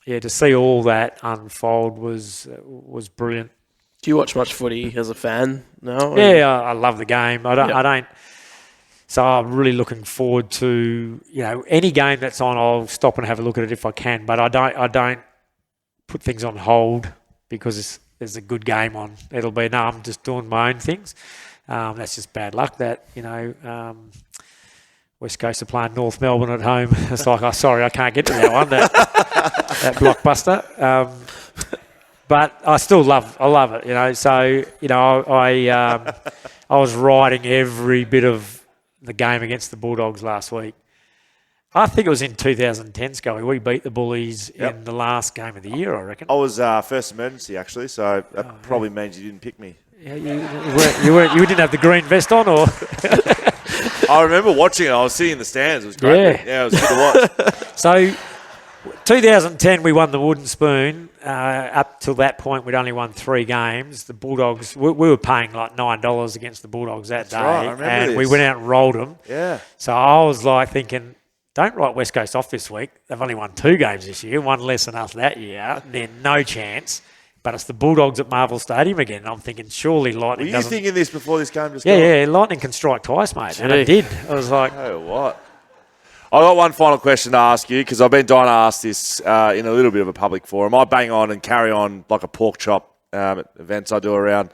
to see all that unfold was brilliant. Do you watch much footy as a fan now? Yeah, I love the game. I don't. So I'm really looking forward to any game that's on. I'll stop and have a look at it if I can, but I don't put things on hold because there's a good game on. It'll be I'm just doing my own things. That's just bad luck that West Coast are playing North Melbourne at home. It's like, sorry, I can't get to that one, that blockbuster. But I still love it, So, I was riding every bit of the game against the Bulldogs last week. I think it was in 2010, Scully. We beat the Bullies in the last game of the year, I reckon. I was first emergency, actually, so that probably means you didn't pick me. Yeah, you didn't have the green vest on, or? I remember watching it. I was sitting in the stands. It was great. Yeah, it was good to watch. So, 2010, we won the wooden spoon. Up till that point, we'd only won 3 games. The Bulldogs, we were paying like $9 against the Bulldogs that day. Right, I remember and this. We went out and rolled them. Yeah. So I was like thinking, don't write West Coast off this week. They've only won 2 games this year, one less than us that year. They're no chance. But it's the Bulldogs at Marvel Stadium again. And I'm thinking, surely Lightning Were you thinking this before this game just Yeah, Lightning can strike twice, mate. And it did. I was like... Oh, what? I've got one final question to ask you because I've been dying to ask this in a little bit of a public forum. I bang on and carry on like a pork chop at events I do around.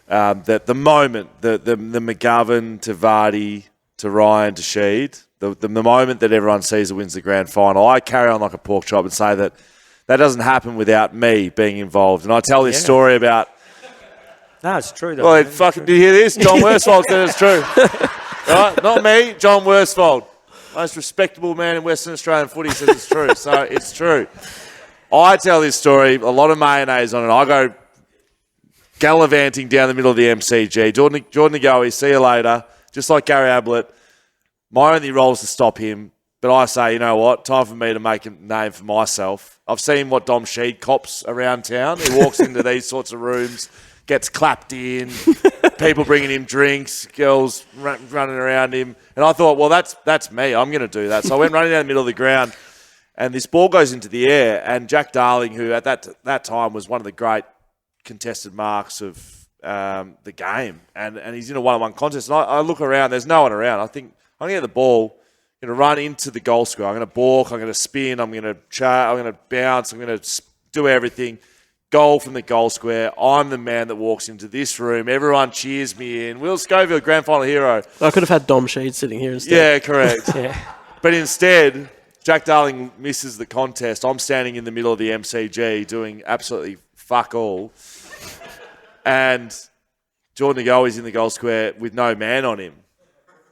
That the moment, the McGovern to Vardy to Ryan to Sheed, the moment that everyone sees who wins the grand final, I carry on like a pork chop and say that doesn't happen without me being involved. And I tell this story about No, it's true, though. Well, fucking, do you hear this? John Worsfold said it's true. Right? Not me, John Worsfold. Most respectable man in Western Australian footy says it's true. So it's true. I tell this story, a lot of mayonnaise on it. I go gallivanting down the middle of the MCG. Jordan Ngoe, see you later. Just like Gary Ablett. My only role is to stop him. But I say, you know what? Time for me to make a name for myself. I've seen what Dom Sheed cops around town. He walks into these sorts of rooms, gets clapped in, people bringing him drinks, girls running around him. And I thought, well, that's me. I'm going to do that. So I went running down the middle of the ground, and this ball goes into the air. And Jack Darling, who at that time was one of the great contested marks of the game, and he's in a one-on-one contest. And I look around. There's no one around. I think I'm going to get the ball. I'm going to run into the goal square. I'm going to balk. I'm going to spin. I'm going to bounce. I'm going to do everything. Goal from the goal square. I'm the man that walks into this room. Everyone cheers me in. Will Schofield, grand final hero. I could have had Dom Sheed sitting here instead. Yeah, correct. Yeah. But instead, Jack Darling misses the contest. I'm standing in the middle of the MCG doing absolutely fuck all. And Jordan Ngoe is in the goal square with no man on him.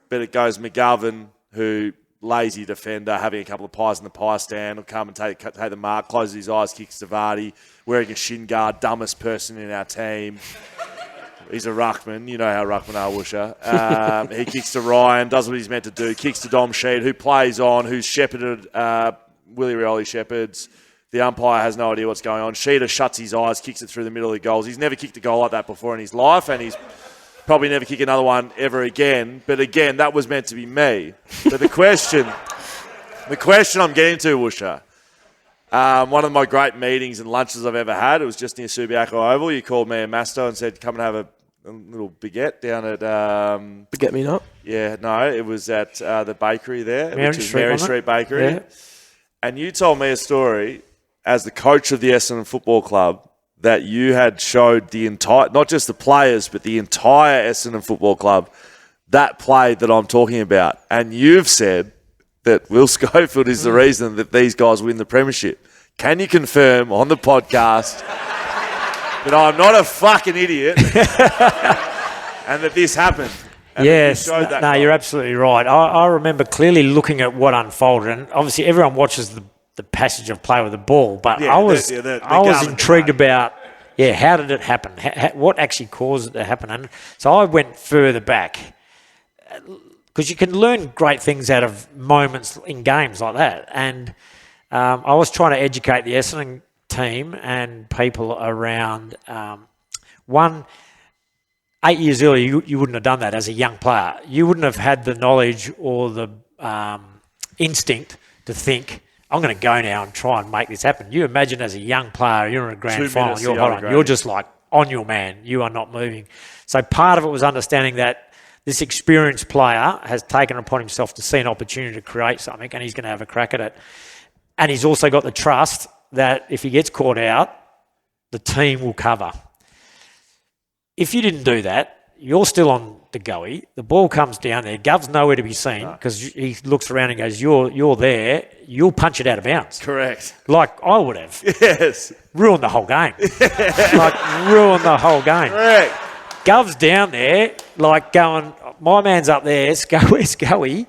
But it goes McGovern, who, lazy defender, having a couple of pies in the pie stand, will come and take the mark, closes his eyes, kicks to Vardy, wearing a shin guard, dumbest person in our team. He's a ruckman. You know how ruckman are, woosha. He kicks to Ryan, does what he's meant to do, kicks to Dom Sheed, who plays on, who's shepherded Willie Rioli shepherds. The umpire has no idea what's going on. Sheeder shuts his eyes, kicks it through the middle of the goals. He's never kicked a goal like that before in his life, and he's probably never kick another one ever again. But again, that was meant to be me. But the question I'm getting to, woosha, one of my great meetings and lunches I've ever had, it was just near Subiaco Oval. You called me and Masto and said, come and have a little baguette down at... Baguette me not? Yeah, no, it was at the bakery there, Mary which is Street, Mary Street Bakery. Yeah. And you told me a story as the coach of the Essendon Football Club that you had showed the entire, not just the players, but the entire Essendon Football Club, that play that I'm talking about. And you've said that Will Schofield is the reason that these guys win the Premiership. Can you confirm on the podcast that I'm not a fucking idiot and that this happened? And Yes, that you showed that no, goal? you're absolutely right. I remember clearly looking at what unfolded, and obviously everyone watches the passage of play with the ball, but Yeah, I was the intrigued about, how did it happen? What actually caused it to happen? And so I went further back, because you can learn great things out of moments in games like that. And I was trying to educate the Essendon team and people around, 8 years earlier, you wouldn't have done that as a young player. You wouldn't have had the knowledge or the instinct to think, I'm going to go now and try and make this happen. You imagine as a young player, you're in a grand 2 final, minutes, you're just like on your man. You are not moving. So part of it was understanding that this experienced player has taken upon himself to see an opportunity to create something, and he's going to have a crack at it. And he's also got the trust that if he gets caught out, the team will cover. If you didn't do that, you're still on the goey. The ball comes down there. Gov's nowhere to be seen because he looks around and goes, you're there. You'll punch it out of bounds. Correct. Like I would have. Yes. Ruined the whole game. Ruined the whole game. Correct. Gov's down there, like going, my man's up there, Scoey.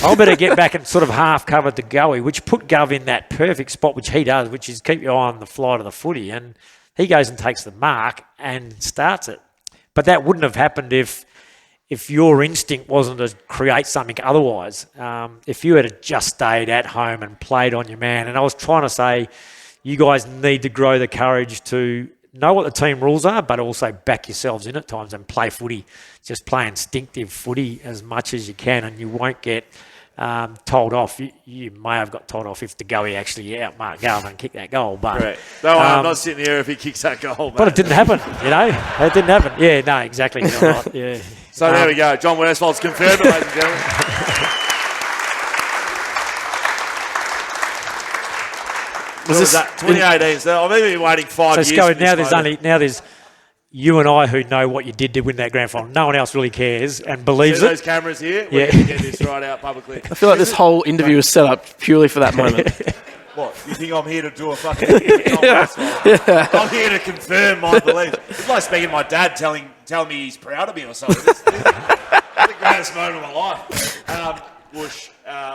I better get back and sort of half covered the goey, which put Gov in that perfect spot, which he does, which is keep your eye on the flight of the footy. And he goes and takes the mark and starts it. But that wouldn't have happened if your instinct wasn't to create something otherwise. If you had just stayed at home and played on your man. And I was trying to say, you guys need to grow the courage to know what the team rules are, but also back yourselves in at times and play footy. Just play instinctive footy as much as you can, and you won't get told off. You may have got told off if the goey actually outmarked Garvin and kicked that goal. But Correct. No, I'm not sitting here if he kicks that goal, mate. But it didn't happen, It didn't happen. Yeah, no, exactly. You're right. Yeah. So there we go. John Worsfold's confirmed it, ladies and gentlemen. Was this that 2018? So I've even been waiting 5 years. So Scully, now there's you and I who know what you did to win that grand final. No one else really cares and believes See it. those cameras here? Yeah. We can get this right out publicly. I feel like this whole interview was set up purely for that moment. What? You think I'm here to do a fucking I'm here to confirm my beliefs. It's like speaking to my dad telling me he's proud of me or something. It's the greatest moment of my life. Whoosh,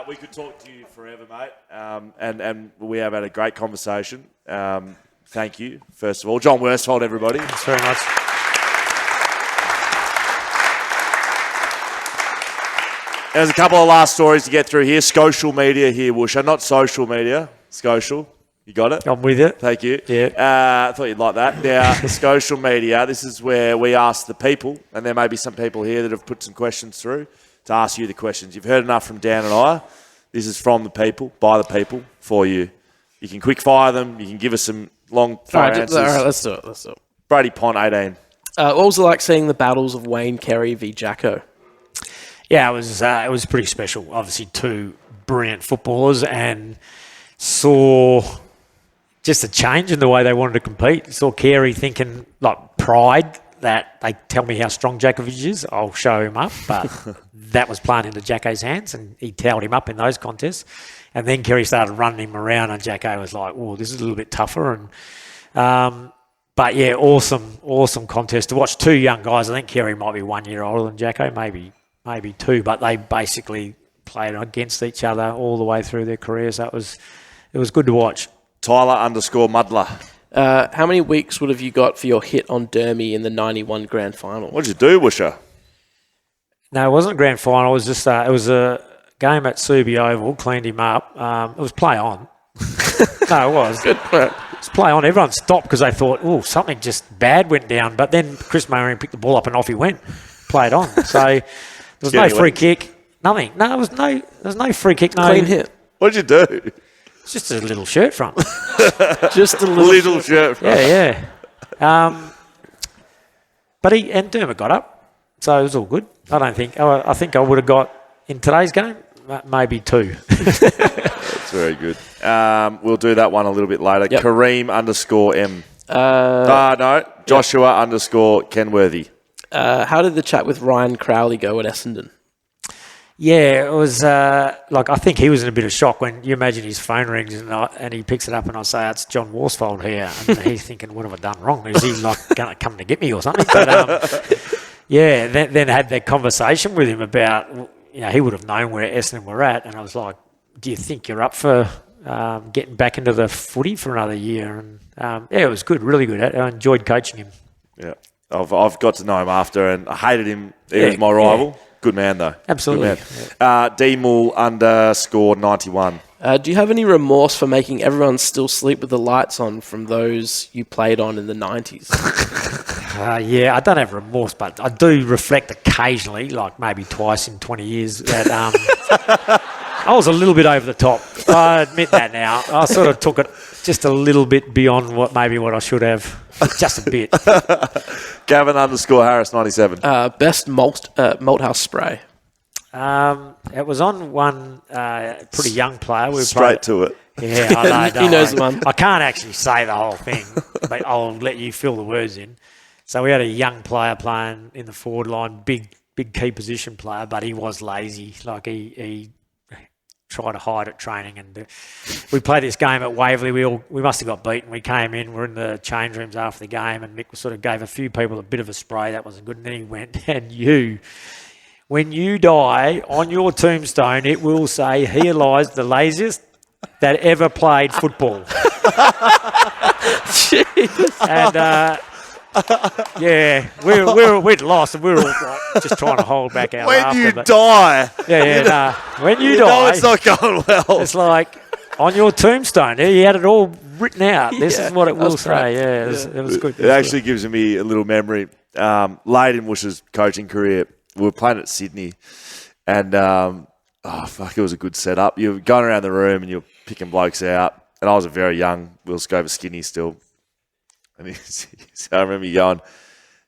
we could talk to you forever, mate. And we have had a great conversation. Thank you, first of all. John Worsfold, everybody. Thanks very much. There's a couple of last stories to get through here. Social media here, Woosha. Not social media. Social. You got it? I'm with you. Thank you. Yeah. I thought you'd like that. Now, social media, this is where we ask the people, and there may be some people here that have put some questions through to ask you the questions. You've heard enough from Dan and I. This is from the people, by the people, for you. You can quick fire them. You can give us some long fire answers. All right, let's do it. Brady Pont, 18. What was it like seeing the battles of Wayne Carey v Jacko? Yeah, it was pretty special. Obviously, two brilliant footballers, and saw just a change in the way they wanted to compete. Saw Carey thinking, like, pride that they tell me how strong Djakovic is, I'll show him up. But that was playing into Jacko's hands, and he towed him up in those contests. And then Carey started running him around, and Jacko was like, "Oh, this is a little bit tougher." And but yeah, awesome contest to watch. Two young guys. I think Carey might be 1 year older than Jacko, maybe two, but they basically played against each other all the way through their careers. It was good to watch. Tyler_Muddler. How many weeks would have you got for your hit on Dermy in the 91 grand final? What did you do, Woosha? No, it wasn't a grand final. It was just it was a game at Subi Oval. Cleaned him up. It was play on. No, it was. Good. It was play on. Everyone stopped because they thought, oh, something just bad went down. But then Chris Marion picked the ball up and off he went. Played on. So there was no free kick. Nothing. No, there was no free kick. No Clean hit. What did you do? It's just a little shirt front. Just a little shirt front. Yeah. But Dermot got up, so it was all good. I think I would have got in today's game maybe two. That's very good. We'll do that one a little bit later. Yep. Kareem_M. No. Joshua_Kenworthy. How did the chat with Ryan Crowley go at Essendon? Yeah, it was I think he was in a bit of shock when you imagine his phone rings and he picks it up and I say, it's John Worsfold here. And he's thinking, what have I done wrong? Is he like going to come to get me or something? But yeah, then had that conversation with him about, he would have known where Essendon were at. And I was like, do you think you're up for getting back into the footy for another year? And it was good, really good. I enjoyed coaching him. Yeah, I've got to know him after and I hated him. He was my rival. Yeah. Good man, though. Absolutely. Good man. DMull_91. Do you have any remorse for making everyone still sleep with the lights on from those you played on in the 90s? Yeah, I don't have remorse, but I do reflect occasionally, like maybe twice in 20 years, that I was a little bit over the top. I admit that now. I sort of took it just a little bit beyond what I should have. Just a bit. Gavin_Harris97. Best malt house spray. It was on one pretty young player. Straight to it. Yeah, I know. He knows the one. I can't actually say the whole thing, but I'll let you fill the words in. So we had a young player playing in the forward line, big key position player, but he was lazy. Like he tried to hide at training, and we played this game at Waverley. We must have got beaten. We came in, we're in the change rooms after the game, and Mick sort of gave a few people a bit of a spray. That wasn't good. And then he went, and when you die, on your tombstone, it will say, here lies the laziest that ever played football. And yeah, we'd lost, and we were like, just trying to hold back our laughter. When you die. When you die. No, it's not going well. It's like, on your tombstone, he had it all written out. This is what it will say. Yeah, it was good. It actually gives me a little memory. Late in Woosh's coaching career, we were playing at Sydney, and it was a good setup. You're going around the room and you're picking blokes out, and I was a very young Will Scover skinny still. And I remember you going,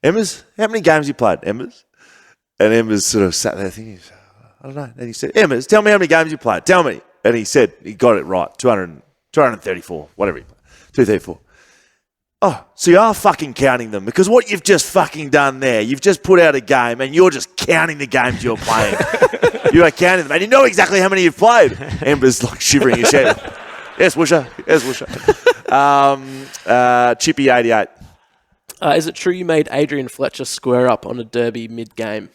Emmers, how many games you played, Emmers? And Emmers sort of sat there thinking, I don't know. And he said, Emmers, tell me how many games you played. Tell me. And he said, he got it right, 234, whatever he played, 234. Oh, so you are fucking counting them, because what you've just fucking done there, you've just put out a game and you're just counting the games you're playing. You are counting them and you know exactly how many you've played. Ember's like shivering his head. Yes, Woosha. Yes, Woosha. Chippy 88. Is it true you made Adrian Fletcher square up on a derby mid-game?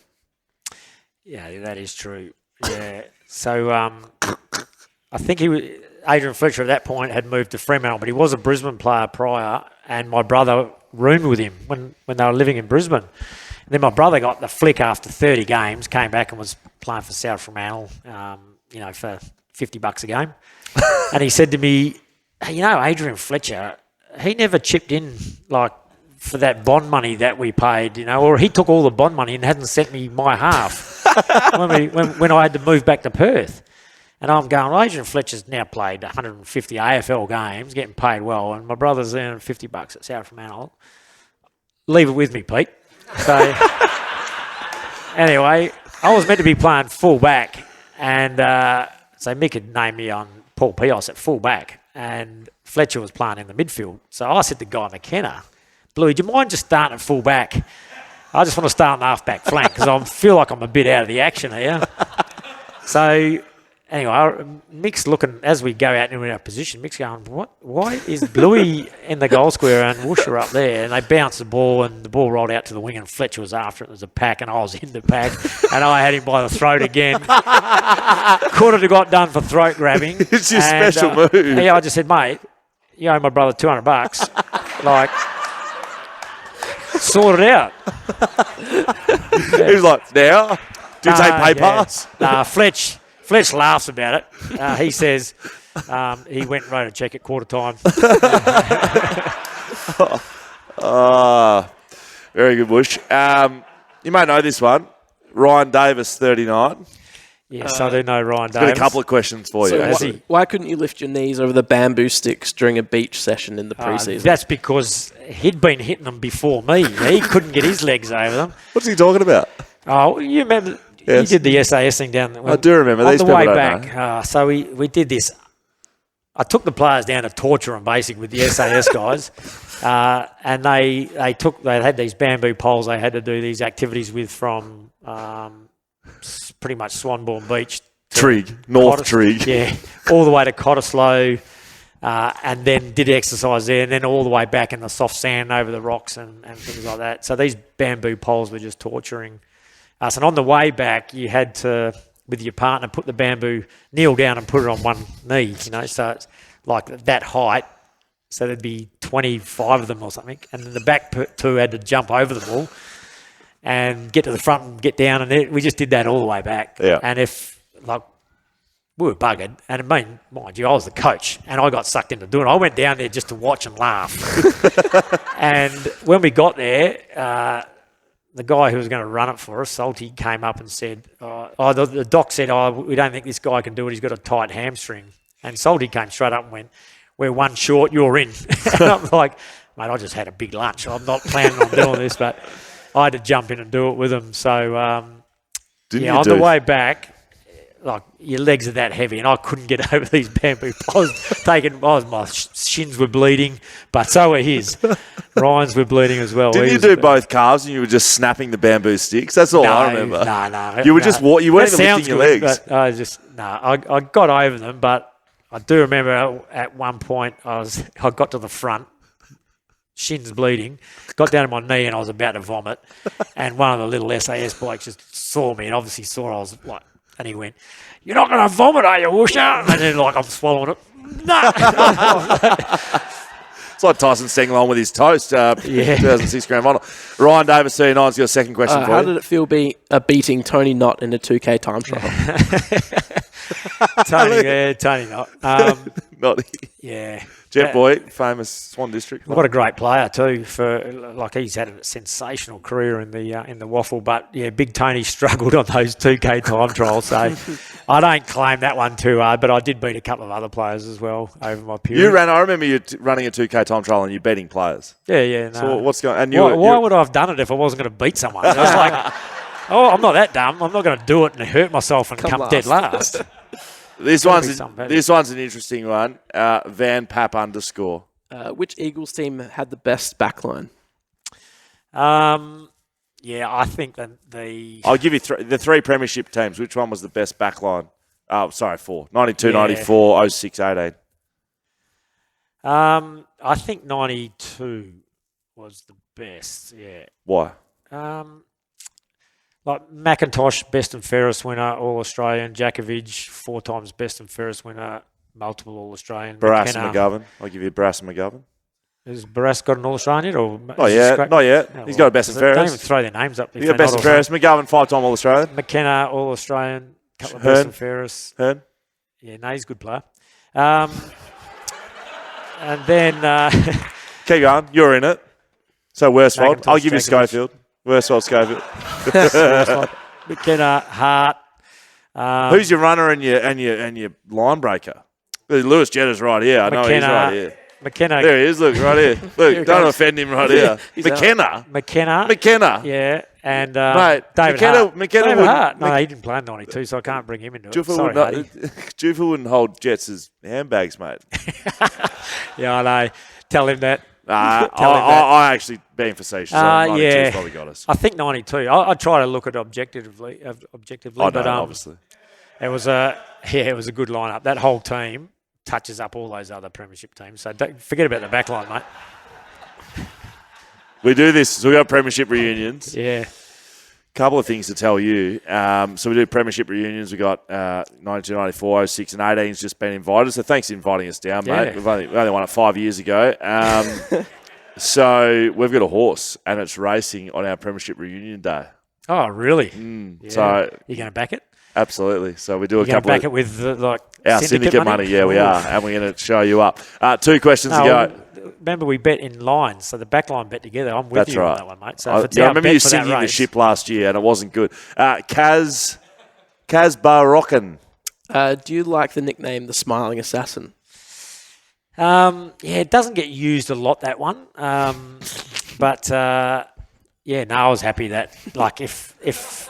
Yeah, that is true. Yeah. So I think Adrian Fletcher at that point had moved to Fremantle, but he was a Brisbane player prior, and my brother roomed with him when they were living in Brisbane. And then my brother got the flick after 30 games, came back and was playing for South Fremantle, for $50 a game. And he said to me, hey, Adrian Fletcher, he never chipped in for that bond money that we paid, or he took all the bond money and hadn't sent me my half when I had to move back to Perth. And I'm going, well, Adrian Fletcher's now played 150 AFL games, getting paid well, and my brother's earning $50 at South Fremantle. Leave it with me, Pete. So anyway, I was meant to be playing full back, and so Mick had named me on Paul Pios at full back, and Fletcher was playing in the midfield. So I said to Guy McKenna, Bluey, do you mind just starting at full back? I just want to start on the half-back flank because I feel like I'm a bit out of the action here. So anyway, Mick's looking, as we go out into our position, Mick's going, what? Why is Bluey in the goal square and Woosha up there? And they bounced the ball, and the ball rolled out to the wing, and Fletcher was after it. It was a pack, and I was in the pack, and I had him by the throat again. Could have got done for throat grabbing. It's your special move. Yeah, I just said, mate, you owe my brother $200. Sort it out. He was like, now? Do you take pay pass? Fletch laughs about it. He says he went and wrote a cheque at quarter time. Very good, Bush. You may know this one. Ryan Davis, 39. Yes, I do know Ryan Davis. Got a couple of questions for you. So why couldn't you lift your knees over the bamboo sticks during a beach session in the preseason? That's because he'd been hitting them before me. He couldn't get his legs over them. What's he talking about? Oh, you remember... Yes. He did the SAS thing down there. I do remember. On These the people way don't back. know. So we did this. I took the players down to torture them, basically, with the SAS guys. And they had these bamboo poles they had to do these activities with from pretty much Swanbourne Beach. Trigg, North Trigg. Yeah, all the way to Cottesloe. And then did exercise there, and then all the way back in the soft sand over the rocks and things like that. So these bamboo poles were just torturing us. And on the way back, you had to, with your partner, put the bamboo, kneel down and put it on one knee, so it's like that height. So there'd be 25 of them or something. And then the back two had to jump over them all and get to the front and get down. And we just did that all the way back. Yeah. And we were buggered. And mind you, I was the coach and I got sucked into doing it. I went down there just to watch and laugh. And when we got there, the guy who was going to run it for us, Salty, came up and said, the doc said, we don't think this guy can do it. He's got a tight hamstring. And Salty came straight up and went, we're one short, you're in. And I'm like, mate, I just had a big lunch. I'm not planning on doing this, but I had to jump in and do it with him. So, on the way back, your legs are that heavy, and I couldn't get over these bamboo poles. My shins were bleeding, but so were his. Ryan's were bleeding as well. Didn't you do both calves and you were just snapping the bamboo sticks? That's all I remember. No. You were just you weren't even lifting your legs. But I got over them, but I do remember at one point I got to the front, shins bleeding, got down to my knee and I was about to vomit, and one of the little SAS blokes just saw me and obviously saw I was like. And he went, you're not going to vomit, are you, Woosha? And then, I'm swallowing it. No. It's like Tyson Stenglon with his toast. 2006 Grand Final. Ryan Davis, 39's got a second question for you. How did it feel beating Tony Knott in a 2K time trial? Tony Knott. Not yeah. Jet Boy, famous Swan District. What a great player too! He's had a sensational career in the waffle. But yeah, Big Tony struggled on those 2K time trials. So I don't claim that one too hard, but I did beat a couple of other players as well over my period. I remember you running a 2K time trial and you beating players. Yeah. No. So what's going? And why would I have done it if I wasn't going to beat someone? It was like, I'm not that dumb. I'm not going to do it and hurt myself and come dead last. This one's an interesting one. Van Pap _. Which Eagles team had the best backline? I think that I'll give you the three Premiership teams. Which one was the best backline? 4. 92, 94, 06, 18. I think 92 was the best, yeah. Why? Like McIntosh, best and fairest winner, All-Australian. Djakovic, 4 times best and fairest winner, multiple All-Australian. Barras and McGovern. I'll give you Barras and McGovern. Has Barras got an All-Australian yet? Or Not yet. Not yet. No, He's got a best and fairest. Don't even throw their names up. He's got best and fairest. McGovern, 5-time All-Australian. McKenna, All-Australian. Couple of Hearn. best and fairest. Hearn. Yeah, no, he's a good player. And then... Keep going. You're in it. So Worsfold. McIntosh, I'll give you Djakovic. Schofield. Worsfold, Schofield. McKenna, Hart. Who's your runner and your line breaker? Lewis Jetter's right here. I know he's right here. McKenna. There he is. Look, right here. Look, don't offend him right here. He's McKenna. McKenna. Yeah. And Mate, David McKenna Hart. David wouldn't- Hart. No, he didn't play in 92, so I can't bring him into it. Sorry, Hardy. Juffa wouldn't hold Jets as handbags, mate. Yeah, I know. Tell him that. I actually, being facetious, 92's yeah. probably got us. I think 92. I try to look at it objectively, I but don't, obviously. it was a good lineup. That whole team touches up all those other Premiership teams. So don't forget about the back line, mate. We do this. So we got Premiership reunions. Yeah. Couple of things to tell you. So we do Premiership reunions. We got 92, 94, 06 and 18's just been invited. So thanks for inviting us down, mate. Yeah. We only won it 5 years ago. So we've got a horse and it's racing on our Premiership reunion day. Oh, really? Mm. Yeah. So you going to back it? absolutely. So we do a You going to couple back of it with our syndicate money. Yeah, we are. And we're going to show you up. 2 questions to go. Remember, we bet in lines, so the back line bet together. I'm with That's you right. on that one, mate. So I if it's our remember bet you for that singing the race- ship last year and it wasn't good. Kaz Barrocan. Do you like the nickname the Smiling Assassin? Yeah, it doesn't get used a lot, that one. But yeah, no, I was happy that, like, if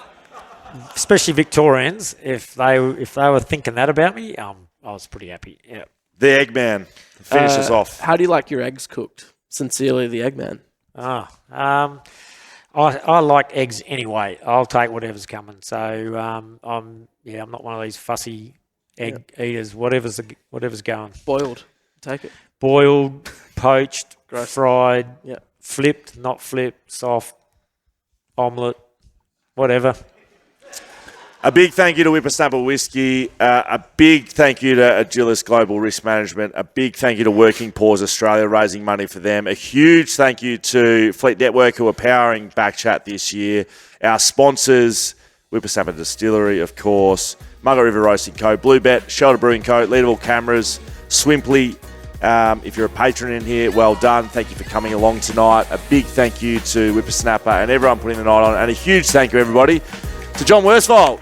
especially Victorians, if they were thinking that about me, I was pretty happy. Yeah. The Eggman. Finish us off. How do you like your eggs cooked? Sincerely, the Eggman. I like eggs anyway. I'll take whatever's coming. So I'm not one of these fussy egg eaters. Whatever's going. Boiled. Take it. Boiled, poached, Gross. fried, Yeah. flipped, not flipped, soft, omelette, whatever. A big thank you to Whippersnapper Whisky. A big thank you to Agilis Global Risk Management. A big thank you to Working Paws Australia, raising money for them. A huge thank you to Fleet Network, who are powering BackChat this year. Our sponsors, Whippersnapper Distillery, of course, Margaret River Roasting Co, BlueBet, Shelter Brewing Co, Leadable Cameras, Swimply. If you're a patron in here, well done. Thank you for coming along tonight. A big thank you to Whippersnapper and everyone putting the night on. And a huge thank you, everybody, to John Worsfold.